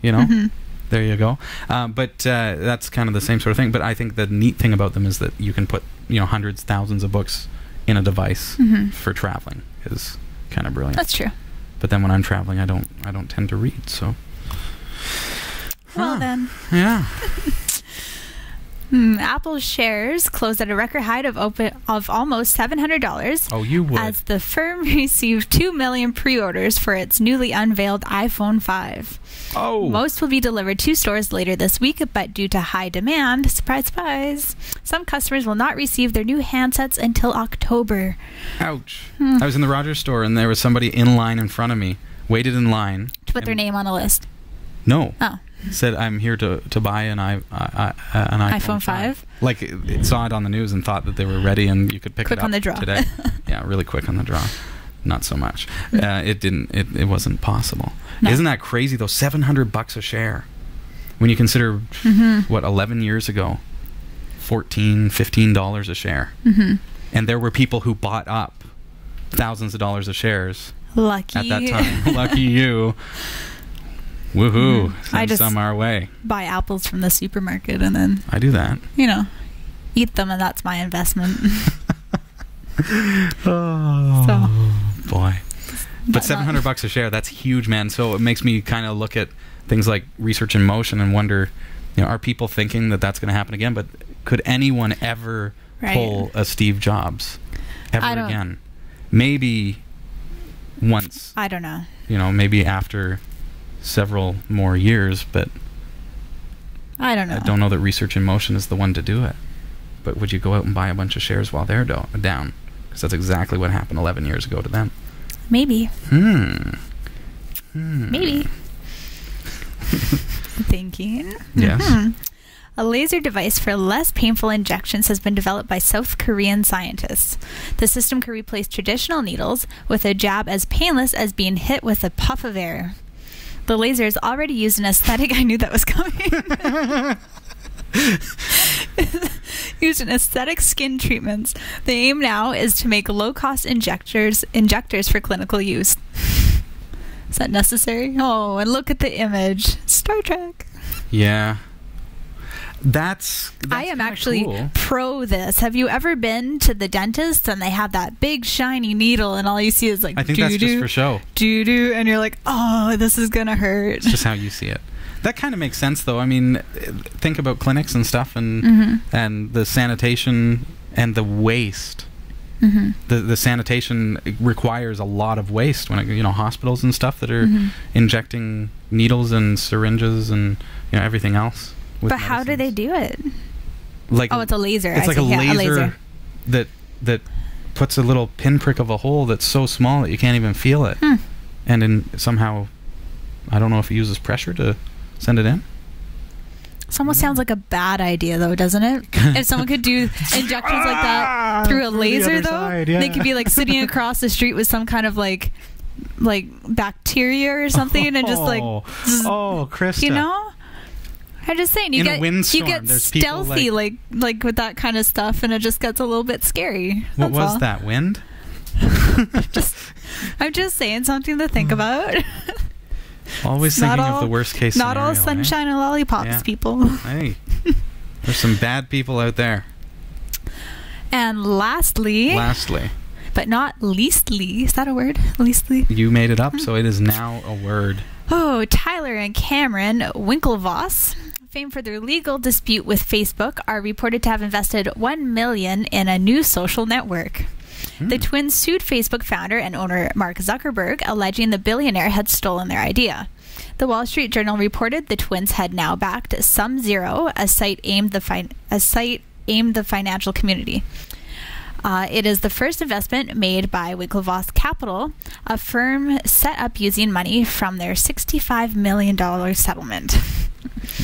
There you go. But that's kind of the same sort of thing. But I think the neat thing about them is that you can put hundreds, thousands of books in a device for traveling. Is kind of brilliant. That's true. But then when I'm traveling, I don't tend to read. So. Well then. Yeah. Apple's shares closed at a record height of almost $700. Oh, you would. As the firm received 2 million pre-orders for its newly unveiled iPhone 5. Oh. Most will be delivered to stores later this week, but due to high demand, surprise, surprise, some customers will not receive their new handsets until October. Ouch. I was in the Rogers store and there was somebody in line in front of me, waited in line. To put their name on the list? No. Oh. Said, I'm here to buy an iPhone 5. Like, it saw it on the news and thought that they were ready and you could pick it up on the draw. Today. Yeah, really quick on the draw. Not so much. It wasn't possible. No. Isn't that crazy, though? $700 a share. When you consider, 11 years ago, $14, $15 a share. And there were people who bought up thousands of dollars of shares. Lucky. At that time. Lucky you. Woohoo! Send some our way. Buy apples from the supermarket and then I do that. Eat them, and that's my investment. Boy! But $700 a share, that's huge, man. So it makes me kind of look at things like Research in Motion and wonder, are people thinking that that's going to happen again? But could anyone ever pull a Steve Jobs ever again. Maybe once. I don't know. Maybe after several more years, but I don't know. I don't know that Research in Motion is the one to do it. But would you go out and buy a bunch of shares while they're down? Because that's exactly what happened 11 years ago to them. Maybe. Maybe. Thinking. Yes. A laser device for less painful injections has been developed by South Korean scientists. The system can replace traditional needles with a jab as painless as being hit with a puff of air. The laser is already used in aesthetic. I knew that was coming. Used in aesthetic skin treatments. The aim now is to make low-cost injectors for clinical use. Is that necessary? Oh, and look at the image. Star Trek. Yeah. That's I am actually cool. pro this. Have you ever been to the dentist and they have that big shiny needle and all you see is like I think that's just for show. Doo-doo, and you're like, oh, this is gonna hurt. It's just how you see it. That kind of makes sense, though. I mean, think about clinics and stuff, and the sanitation and the waste. The sanitation requires a lot of waste when hospitals and stuff that are injecting needles and syringes and everything else. But medicines. How do they do it? It's a laser. It's like a laser that puts a little pinprick of a hole that's so small that you can't even feel it. And then somehow, I don't know if it uses pressure to send it in. This almost sounds like a bad idea, though, doesn't it? If someone could do injections like that through a laser, though, they could be like sitting across the street with some kind of like bacteria or something, and just like, Christa. I'm just saying, you get stealthy like with that kind of stuff, and it just gets a little bit scary. What was that, wind? I'm just saying something to think about. Always thinking of the worst case scenario. Not all sunshine and lollipops, people. Hey, there's some bad people out there. And lastly, but not leastly, is that a word? Leastly? You made it up, so it is now a word. Oh, Tyler and Cameron Winklevoss, famed for their legal dispute with Facebook, are reported to have invested $1 million in a new social network. The twins sued Facebook founder and owner Mark Zuckerberg, alleging the billionaire had stolen their idea. The Wall Street Journal reported the twins had now backed SumZero, a site aimed the financial community. It is the first investment made by Winklevoss Capital, a firm set up using money from their $65 million settlement.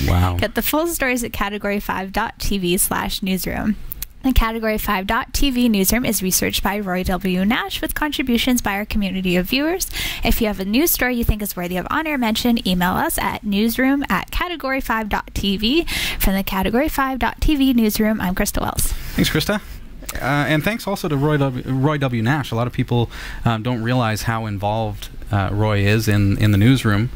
Wow. Get the full stories at category5.tv/newsroom. The Category 5.tv newsroom is researched by Roy W. Nash with contributions by our community of viewers. If you have a news story you think is worthy of on-air mention, email us at newsroom@category5.tv. From the Category 5.tv newsroom, I'm Christa Wells. Thanks, Christa. And thanks also to Roy W. Nash. A lot of people don't realize how involved Roy is in the newsroom,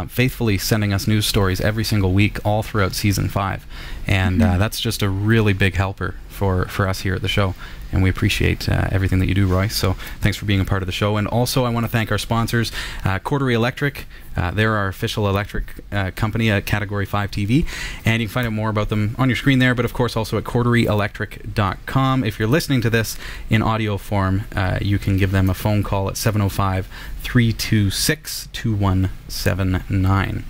faithfully sending us news stories every single week all throughout Season 5. And that's just a really big helper for us here at the show. And we appreciate everything that you do, Roy. So thanks for being a part of the show. And also I want to thank our sponsors, Cordery Electric. They're our official electric company at Category 5 TV. And you can find out more about them on your screen there, but of course also at corderyelectric.com. If you're listening to this in audio form, you can give them a phone call at 705-326-2179.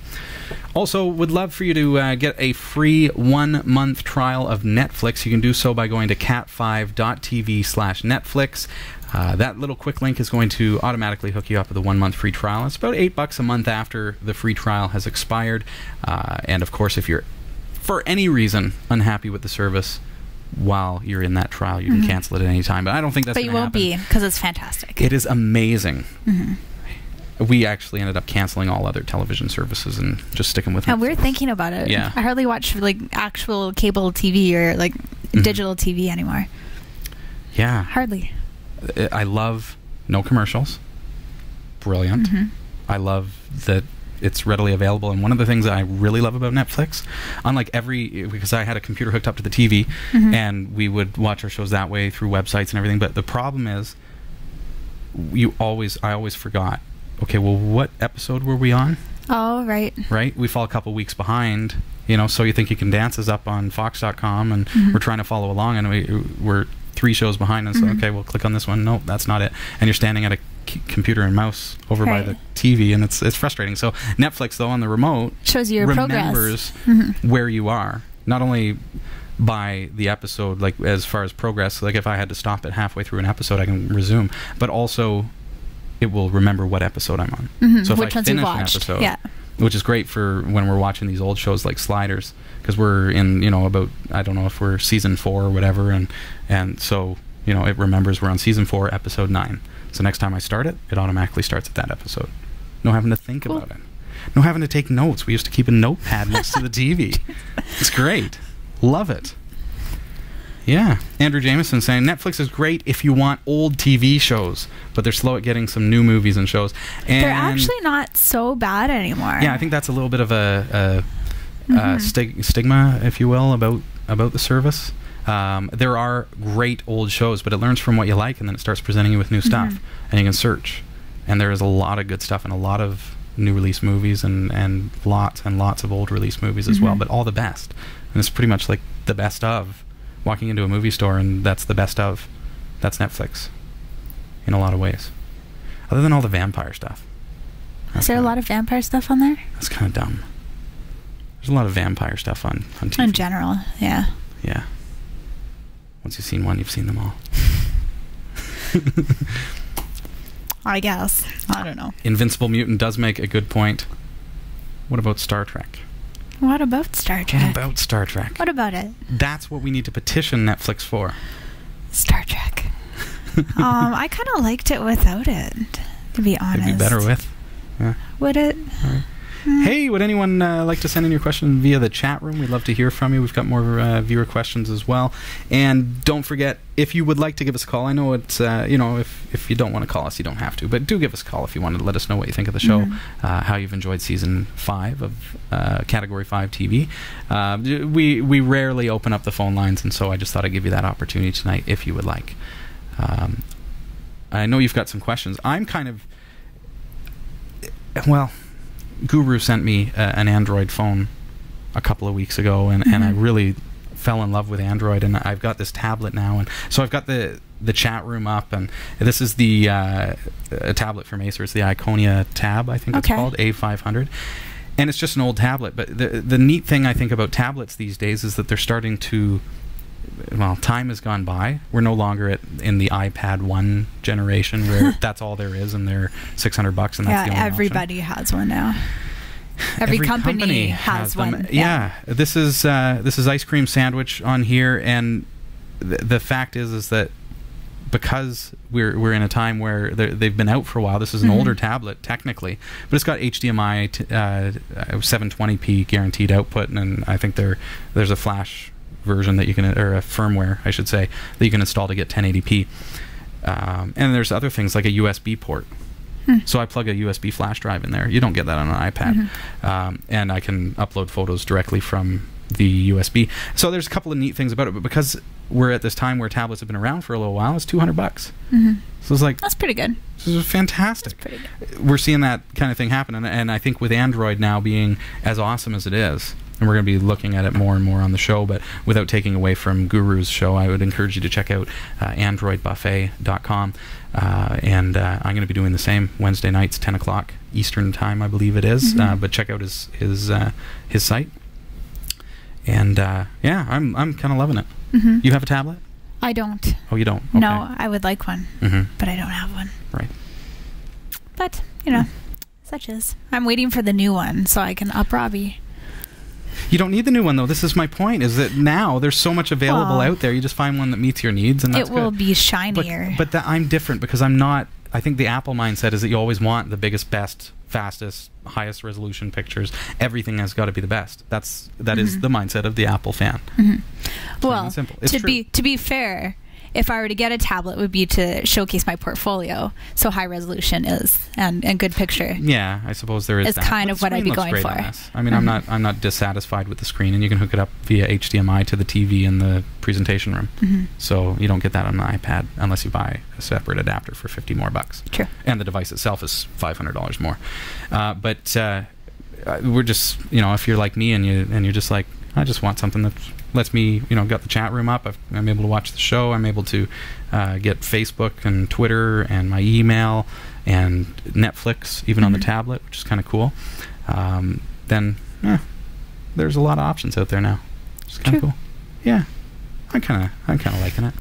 Also, would love for you to get a free 1-month trial of Netflix. You can do so by going to cat5.tv/Netflix. That little quick link is going to automatically hook you up with a 1-month free trial. It's about $8 a month after the free trial has expired. And of course, if you're, for any reason, unhappy with the service while you're in that trial, you can cancel it at any time. But I don't think that's going to happen. But you won't be, because it's fantastic. It is amazing. We actually ended up canceling all other television services and just sticking with Netflix. And we're thinking about it. Yeah. I hardly watch like actual cable TV or like digital TV anymore. Yeah. Hardly. I love no commercials. Brilliant. I love that it's readily available. And one of the things that I really love about Netflix, unlike because I had a computer hooked up to the TV and we would watch our shows that way through websites and everything. But the problem is I always forgot. Okay, well, what episode were we on? Oh, right. Right? We fall a couple weeks behind, you know, So You Think You Can Dance is up on Fox.com, and we're trying to follow along, and we're 3 shows behind, and so, okay, we'll click on this one. Nope, that's not it. And you're standing at a computer and mouse over by the TV, and it's frustrating. So Netflix, though, on the remote, shows you your remembers where you are, not only by the episode, like as far as progress, like if I had to stop it halfway through an episode, I can resume, but also it will remember what episode I'm on. So if I finish an episode, which is great for when we're watching these old shows like Sliders, because we're in, you know, about, I don't know if we're season 4 or whatever, and so, you know, it remembers we're on season 4, episode 9. So next time I start it, it automatically starts at that episode. No having to think about it. No having to take notes. We used to keep a notepad next to the TV. It's great. Love it. Yeah. Andrew Jameson saying, Netflix is great if you want old TV shows, but they're slow at getting some new movies and shows. And they're actually not so bad anymore. Yeah, I think that's a little bit of a stigma, if you will, about the service. There are great old shows, but it learns from what you like, and then it starts presenting you with new stuff, and you can search. And there is a lot of good stuff and a lot of new release movies and lots and lots of old release movies as well, but all the best. And it's pretty much like the best of. Walking into a movie store and that's the best of. That's Netflix in a lot of ways. Other than all the vampire stuff. Is there a lot of vampire stuff on there? That's kind of dumb. There's a lot of vampire stuff on TV. In general, yeah. Yeah. Once you've seen one, you've seen them all. I guess. I don't know. Invincible Mutant does make a good point. What about Star Trek? What about Star Trek? What about Star Trek? What about it? That's what we need to petition Netflix for. Star Trek. I kind of liked it without it, to be honest. It'd be better with. Yeah. Would it? Right. Hey, would anyone like to send in your question via the chat room? We'd love to hear from you. We've got more viewer questions as well. And don't forget, if you would like to give us a call, I know it's, you know, if you don't want to call us, you don't have to. But do give us a call if you want to let us know what you think of the show, how you've enjoyed Season 5 of Category 5 TV. We rarely open up the phone lines, and so I just thought I'd give you that opportunity tonight if you would like. I know you've got some questions. I'm kind of... Well... Guru sent me an Android phone a couple of weeks ago, and I really fell in love with Android, and I've got this tablet now, and so I've got the chat room up, and this is the a tablet from Acer. It's the Iconia Tab, I think it's called, A500, and it's just an old tablet. But the neat thing I think about tablets these days is that they're starting to, well, time has gone by. We're no longer in the iPad 1 generation where that's all there is, and they're $600, and that's the only everybody option. Has one now. Every company has one. Yeah. This is ice cream sandwich on here, and the fact is that because we're in a time where they've been out for a while. This is an older tablet technically, but it's got HDMI 720p guaranteed output, and I think there's a flash version that you can, or a firmware I should say, that you can install to get 1080p, and there's other things like a USB port. So I plug a USB flash drive in there. You don't get that on an iPad, and I can upload photos directly from the USB. So there's a couple of neat things about it, but because we're at this time where tablets have been around for a little while, it's $200. So it's like, that's pretty good. This is fantastic. That's pretty good. We're seeing that kind of thing happen, and I think with Android now being as awesome as it is, and we're going to be looking at it more and more on the show, but without taking away from Guru's show, I would encourage you to check out androidbuffet.com, and I'm going to be doing the same Wednesday nights, 10 o'clock Eastern time, I believe it is, but check out his site. And yeah, I'm kind of loving it. You have a tablet? I don't. Oh, you don't? Okay. No, I would like one, but I don't have one. Right. But, you know, such is. I'm waiting for the new one so I can up Robbie. You don't need the new one, though. This is my point, is that now there's so much available out there. You just find one that meets your needs, and that's good. It will be shinier. But I'm different because I'm not... I think the Apple mindset is that you always want the biggest, best, fastest, highest resolution pictures. Everything has got to be the best. That is the mindset of the Apple fan. Well, to be fair, if I were to get a tablet, it would be to showcase my portfolio. So high resolution is and good picture. Yeah, I suppose there is. It's kind of what I'd be going for. I mean, I'm not dissatisfied with the screen, and you can hook it up via HDMI to the TV in the presentation room. So you don't get that on an iPad unless you buy a separate adapter for $50 more. True. And the device itself is $500 more. But we're just, if you're like me and you're just like, I just want something that lets me, got the chat room up. I'm able to watch the show. I'm able to get Facebook and Twitter and my email and Netflix even on the tablet, which is kind of cool. Then there's a lot of options out there now. It's kind of cool. Yeah, I'm kind of liking it.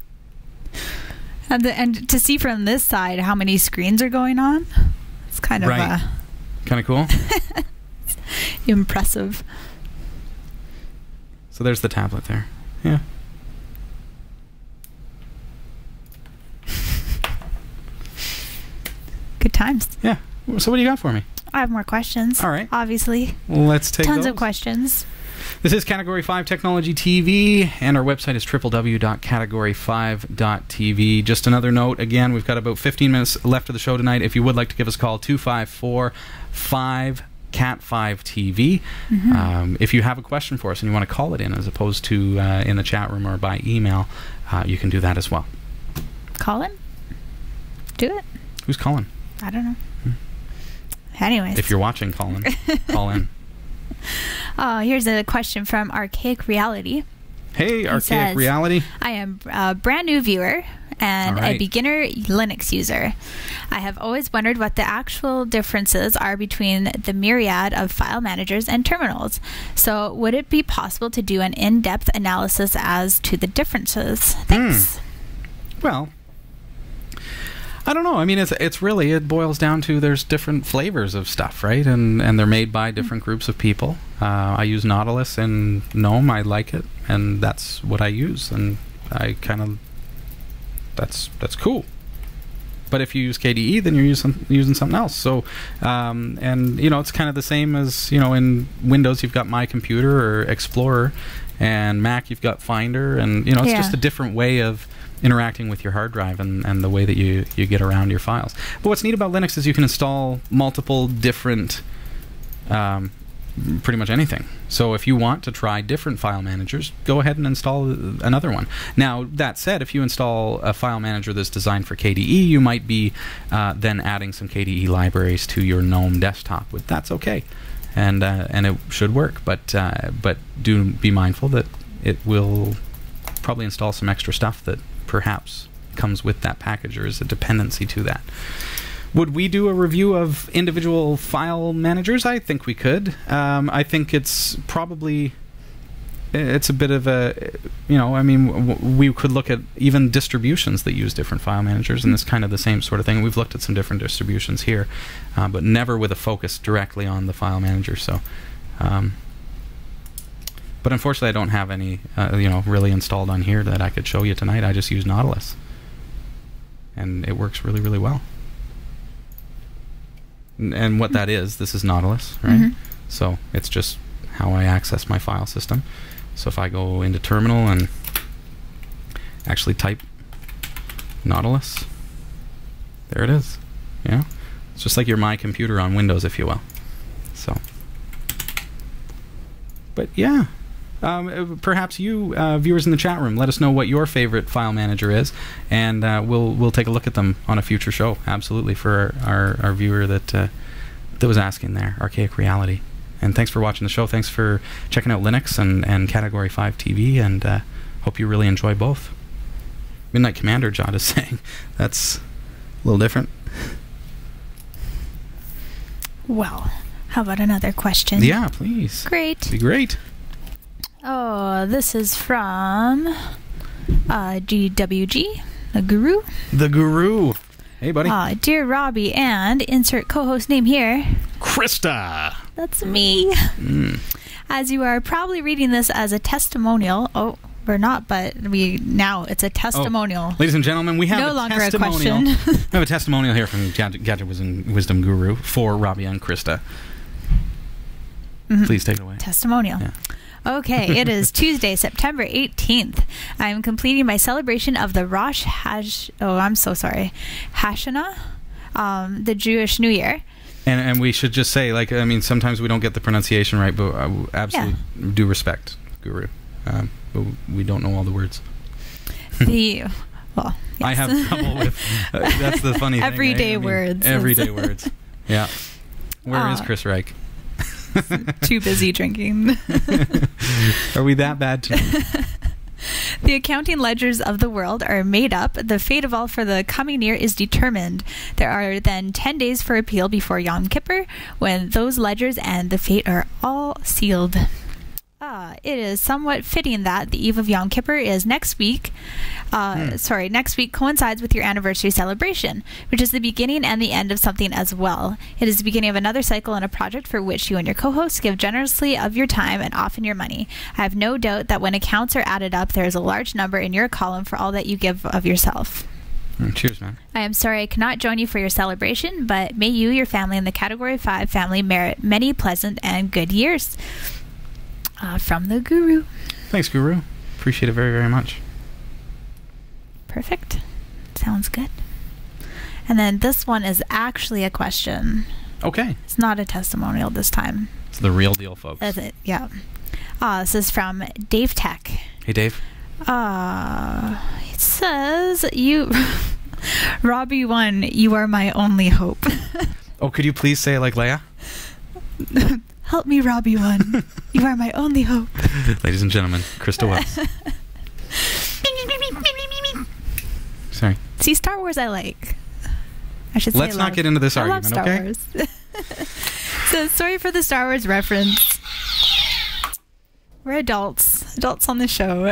And to see from this side how many screens are going on, it's kind of kind of cool. Impressive. So there's the tablet there. Yeah. Good times. Yeah. So what do you got for me? I have more questions. All right. Obviously. Let's take Tons those. of questions. This is Category 5 Technology TV, and our website is www.category5.tv. Just another note, again, we've got about 15 minutes left of the show tonight. If you would like to give us a call, 254-5CAT5TV. If you have a question for us and you want to call it in as opposed to in the chat room or by email, you can do that as well. Call in? Do it. Who's calling? I don't know. Anyways. If you're watching, call in. Here's a question from Archaic Reality. Hey, Archaic Reality. I am a brand new viewer and a beginner Linux user. I have always wondered what the actual differences are between the myriad of file managers and terminals. So would it be possible to do an in-depth analysis as to the differences? Thanks. Well, I don't know. I mean, it boils down to there's different flavors of stuff, right? And they're made by different groups of people. I use Nautilus and GNOME. I like it, and that's what I use. And I kind of that's cool. But if you use KDE, then you're using something else. So, and it's kind of the same as in Windows you've got My Computer or Explorer, and Mac you've got Finder, and it's just a different way of interacting with your hard drive and the way that you get around your files. But what's neat about Linux is you can install multiple different pretty much anything. So if you want to try different file managers, go ahead and install another one. Now, that said, if you install a file manager that's designed for KDE, you might be then adding some KDE libraries to your GNOME desktop. But that's okay, and it should work. But do be mindful that it will probably install some extra stuff that perhaps comes with that package or is a dependency to that. Would we do a review of individual file managers? I think we could. I think it's probably a bit of a, we could look at even distributions that use different file managers, and it's kind of the same sort of thing. We've looked at some different distributions here, but never with a focus directly on the file manager. So, but unfortunately, I don't have any, really installed on here that I could show you tonight. I just use Nautilus, and it works really, really well. And what that is, this is Nautilus, right? So it's just how I access my file system. So if I go into Terminal and actually type Nautilus, there it is. It's just like your My Computer on Windows, if you will. So, but yeah. Perhaps you viewers in the chat room, let us know what your favorite file manager is, and we'll take a look at them on a future show. Absolutely, for our viewer that was asking there, Archaic Reality. And thanks for watching the show. Thanks for checking out Linux and Category 5 TV, and hope you really enjoy both. Midnight Commander, John is saying that's a little different. Well, how about another question? Yeah, please. Great. That'd be great. Oh, this is from GWG, the Guru. The Guru. Hey, buddy. Dear Robbie and insert co-host name here. Christa. That's me. As you are probably reading this as a testimonial. Oh, we're not, but it's a testimonial. Oh, ladies and gentlemen, we have no a longer testimonial. A question. We have a testimonial here from Gadget Wisdom Guru for Robbie and Christa. Please take it away. Testimonial. Yeah. Okay, it is Tuesday, September 18th. I am completing my celebration of the Rosh Hashanah, the Jewish New Year. And we should just say, sometimes we don't get the pronunciation right, but absolutely due respect, Guru. But we don't know all the words. Yes. I have trouble with, that's the funny thing. Everyday words. Everyday words. Yeah. Where is Chris Reich? Too busy drinking. Are we that bad too? The accounting ledgers of the world are made up. The fate of all for the coming year is determined. There are then 10 days for appeal before Yom Kippur, when those ledgers and the fate are all sealed. It is somewhat fitting that the eve of Yom Kippur is next week. Next week coincides with your anniversary celebration, which is the beginning and the end of something as well. It is the beginning of another cycle in a project for which you and your co-hosts give generously of your time and often your money. I have no doubt that when accounts are added up, there is a large number in your column for all that you give of yourself. Cheers, man. I am sorry I cannot join you for your celebration, but may you, your family, and the Category 5 family merit many pleasant and good years. From the Guru. Thanks, Guru. Appreciate it very, very much. Perfect. Sounds good. And then this one is actually a question. Okay. It's not a testimonial this time. It's the real deal, folks. Is it? Yeah. This is from Dave Tech. Hey, Dave. It says, Robbie 1, you are my only hope. Oh, could you please say it like Leia? Help me, Robbie 1. You are my only hope. Ladies and gentlemen, Christa Wells. Sorry. See, Star Wars I like. I should say Let's not get into this argument, Star okay? Wars. So, sorry for the Star Wars reference. We're adults. Adults on the show.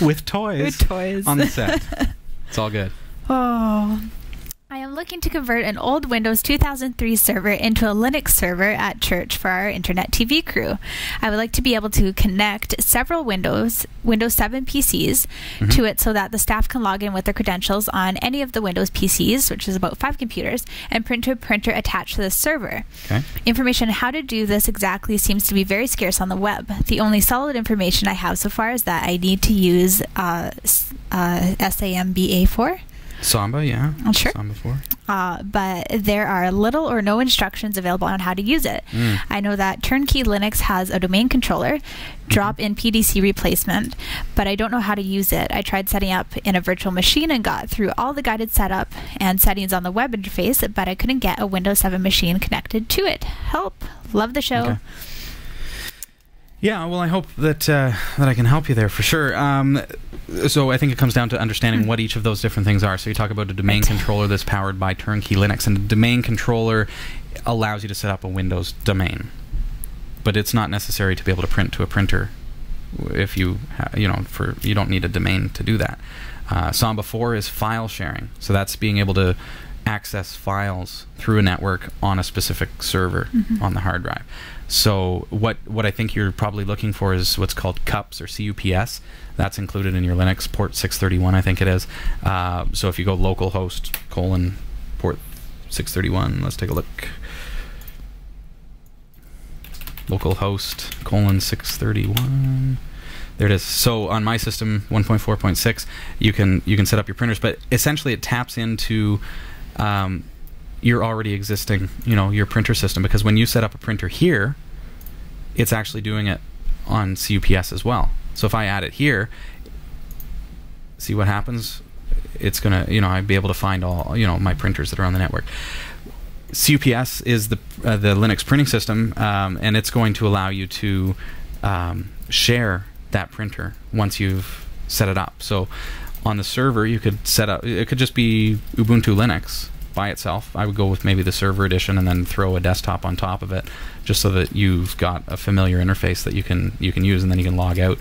With toys. With toys. On the set. It's all good. Oh. I am looking to convert an old Windows 2003 server into a Linux server at church for our internet TV crew. I would like to be able to connect several Windows 7 PCs to it so that the staff can log in with their credentials on any of the Windows PCs, which is about 5 computers, and print to a printer attached to the server. Okay. Information on how to do this exactly seems to be very scarce on the web. The only solid information I have so far is that I need to use SAMBA4. Samba, yeah. Sure. Samba 4. But there are little or no instructions available on how to use it. I know that Turnkey Linux has a domain controller, drop-in PDC replacement, but I don't know how to use it. I tried setting up in a virtual machine and got through all the guided setup and settings on the web interface, but I couldn't get a Windows 7 machine connected to it. Help. Love the show. Okay. Yeah, well, I hope that I can help you there for sure. So I think it comes down to understanding what each of those different things are. So you talk about a domain controller that's powered by Turnkey Linux, and the domain controller allows you to set up a Windows domain, but it's not necessary to be able to print to a printer. If you you don't need a domain to do that. Samba 4 is file sharing, so that's being able to access files through a network on a specific server on the hard drive. So what I think you're probably looking for is what's called CUPS or CUPS. That's included in your Linux, port 631, I think it is. So if you go localhost : port 631, let's take a look. Localhost : 631. There it is. So on my system, 1.4.6, you can set up your printers, but essentially it taps into your already existing, your printer system, because when you set up a printer here, it's actually doing it on CUPS as well. So if I add it here, see what happens? It's gonna, I'd be able to find all, my printers that are on the network. CUPS is the Linux printing system, and it's going to allow you to share that printer once you've set it up. So on the server, you could set up, it could just be Ubuntu Linux by itself. I would go with maybe the server edition and then throw a desktop on top of it, just so that you've got a familiar interface that you can use, and then you can log out.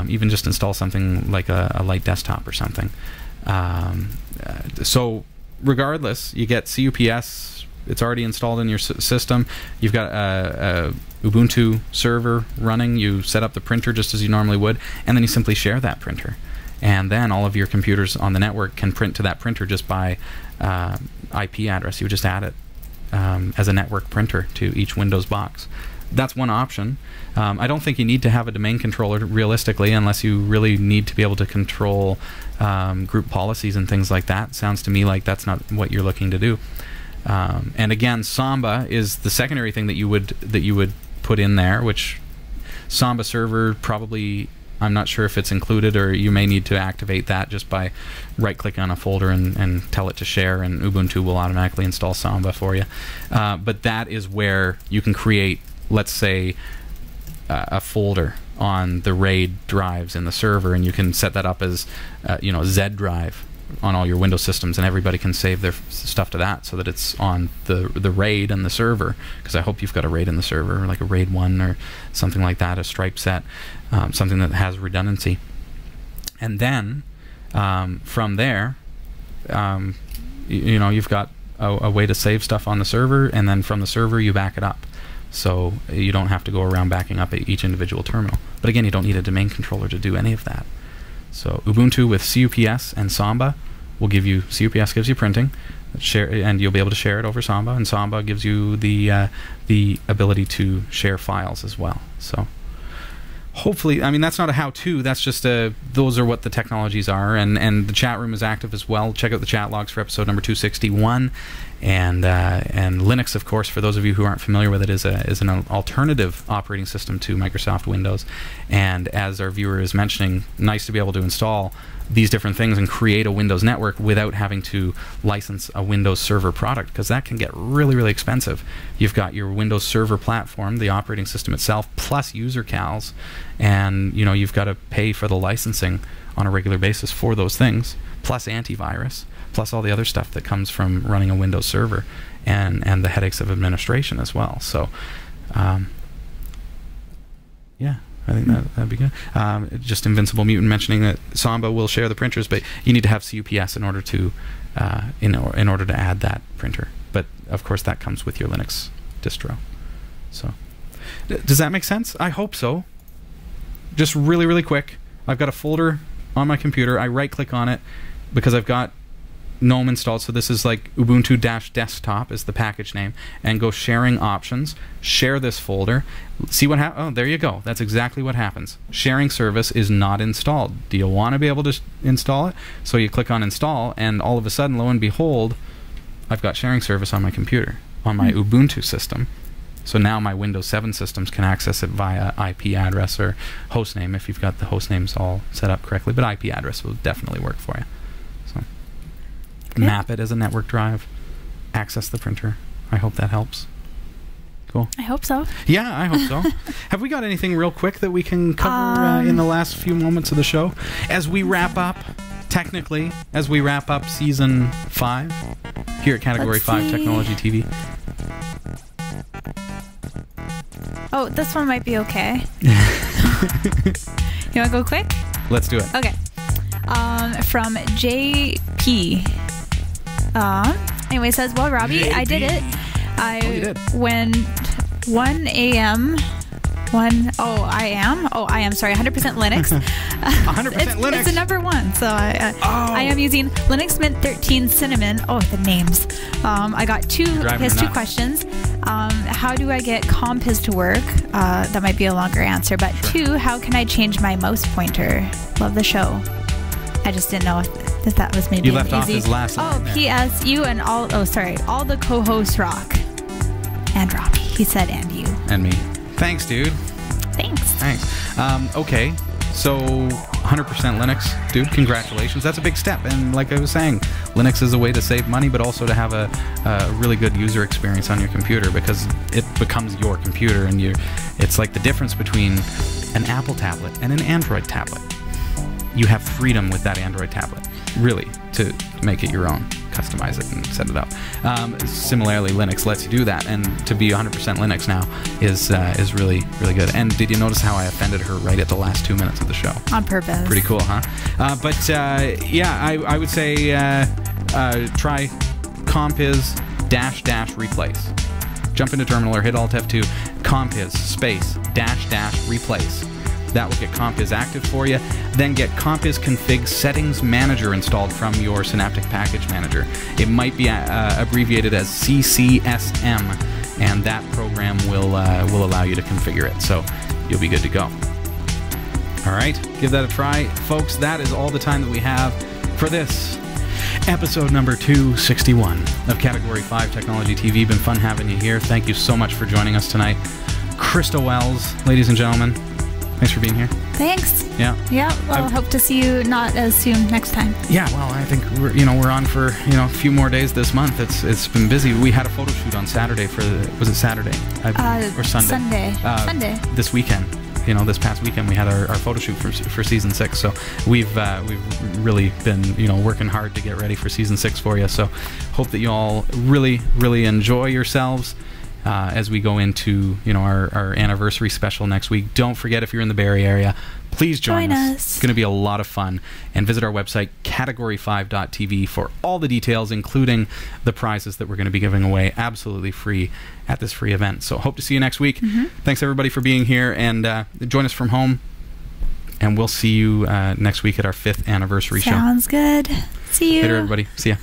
Even just install something like a light desktop or something. So regardless, you get CUPS. It's already installed in your system. You've got a Ubuntu server running. You set up the printer just as you normally would, and then you simply share that printer. And then all of your computers on the network can print to that printer just by IP address. You would just add it as a network printer to each Windows box. That's one option. I don't think you need to have a domain controller realistically, unless you really need to be able to control group policies and things like that. Sounds to me like that's not what you're looking to do. And again, Samba is the secondary thing that you would put in there, which Samba server probably I'm not sure if it's included, or you may need to activate that just by right-clicking on a folder and tell it to share, and Ubuntu will automatically install Samba for you. But that is where you can create, let's say, a folder on the RAID drives in the server, and you can set that up as Z drive on all your Windows systems, and everybody can save their stuff to that, so that it's on the RAID and the server. Because I hope you've got a RAID in the server, like a RAID 1 or something like that, a stripe set, something that has redundancy. And then from there, you've got a way to save stuff on the server, and then from the server you back it up. So you don't have to go around backing up each individual terminal. But again, you don't need a domain controller to do any of that. So Ubuntu with CUPS and Samba will give you, CUPS gives you printing, and you'll be able to share it over Samba, and Samba gives you the ability to share files as well. So hopefully, I mean, that's not a how-to, that's just those are what the technologies are, and the chat room is active as well. Check out the chat logs for episode number 261. And Linux, of course, for those of you who aren't familiar with it, is an alternative operating system to Microsoft Windows. And as our viewer is mentioning, nice to be able to install these different things and create a Windows network without having to license a Windows Server product, because that can get really, really expensive. You've got your Windows Server platform, the operating system itself, plus user cals, and you've got to pay for the licensing on a regular basis for those things, plus antivirus, plus all the other stuff that comes from running a Windows server, and the headaches of administration as well. So, yeah, I think that'd be good. Just Invincible Mutant mentioning that Samba will share the printers, but you need to have CUPS in order to in order to add that printer. But of course, that comes with your Linux distro. So, does that make sense? I hope so. Just really, really quick. I've got a folder on my computer. I right-click on it because I've got GNOME installed, so this is like Ubuntu-desktop is the package name, and go sharing options, share this folder, see what happens. Oh, there you go. That's exactly what happens. Sharing service is not installed. Do you want to be able to install it? So you click on install, and all of a sudden, lo and behold, I've got sharing service on my computer, on my Ubuntu system. So now my Windows 7 systems can access it via IP address or hostname, if you've got the host names all set up correctly, but IP address will definitely work for you. So map it as a network drive, access the printer. I hope that helps. Cool. I hope so. Yeah, I hope so. Have we got anything real quick that we can cover in the last few moments of the show? As we wrap up, technically, as we wrap up Season 5 here at Category 5 Technology TV. Oh, this one might be okay. You want to go quick? Let's do it. Okay. From JP. Anyway, says, well, Robbie, JP. I did it. When 1 a.m. I am, sorry, 100% Linux. 100% Linux. It's a number one, so I am using Linux Mint 13 Cinnamon. Oh, the names. I got two questions. How do I get Compiz to work? That might be a longer answer, but sure. 2, how can I change my mouse pointer? Love the show. I just didn't know if that was maybe you left easy. Off his last line there. P.S. You and all the co-hosts rock. And Robbie. He said, and you. And me. Thanks, dude. Thanks. Okay, so 100% Linux, dude, congratulations. That's a big step, and like I was saying, Linux is a way to save money, but also to have a really good user experience on your computer, because it becomes your computer, and it's like the difference between an Apple tablet and an Android tablet. You have freedom with that Android tablet, really, to make it your own. Customize it and set it up. Similarly, Linux lets you do that, and to be 100% Linux now is really, really good. And did you notice how I offended her right at the last 2 minutes of the show? On purpose. Pretty cool, huh? Yeah, I would say try Compiz -- replace. Jump into terminal or hit Alt F2, Compiz space -- replace. That will get Compiz active for you. Then get Compiz Config Settings Manager installed from your Synaptic Package Manager. It might be abbreviated as CCSM, and that program will allow you to configure it. So you'll be good to go. All right, give that a try, folks. That is all the time that we have for this episode number 261 of Category 5 Technology TV. Been fun having you here. Thank you so much for joining us tonight. Christa Wells, ladies and gentlemen. Thanks for being here. Thanks. Yeah. Yeah. Well, I hope to see you not as soon next time. Yeah. Well, I think we're on for a few more days this month. It's been busy. We had a photo shoot on Saturday was it Saturday or Sunday? Sunday. This weekend. This past weekend we had our photo shoot for season 6. So we've really been working hard to get ready for season 6 for you. So hope that you all really, really enjoy yourselves. As we go into our anniversary special next week. Don't forget, if you're in the Barrie area, please join us. It's going to be a lot of fun. And visit our website, category5.tv, for all the details, including the prizes that we're going to be giving away absolutely free at this free event. So hope to see you next week. Thanks everybody for being here, and join us from home. And we'll see you next week at our 5th anniversary show. Sounds good. See you later, everybody. See ya.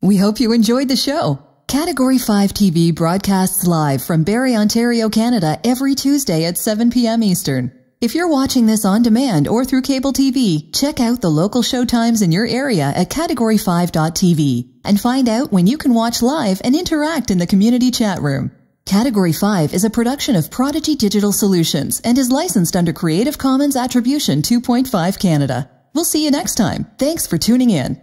We hope you enjoyed the show. Category 5 TV broadcasts live from Barrie, Ontario, Canada every Tuesday at 7 p.m. Eastern. If you're watching this on demand or through cable TV, check out the local show times in your area at category5.tv and find out when you can watch live and interact in the community chat room. Category 5 is a production of Prodigy Digital Solutions and is licensed under Creative Commons Attribution 2.5 Canada. We'll see you next time. Thanks for tuning in.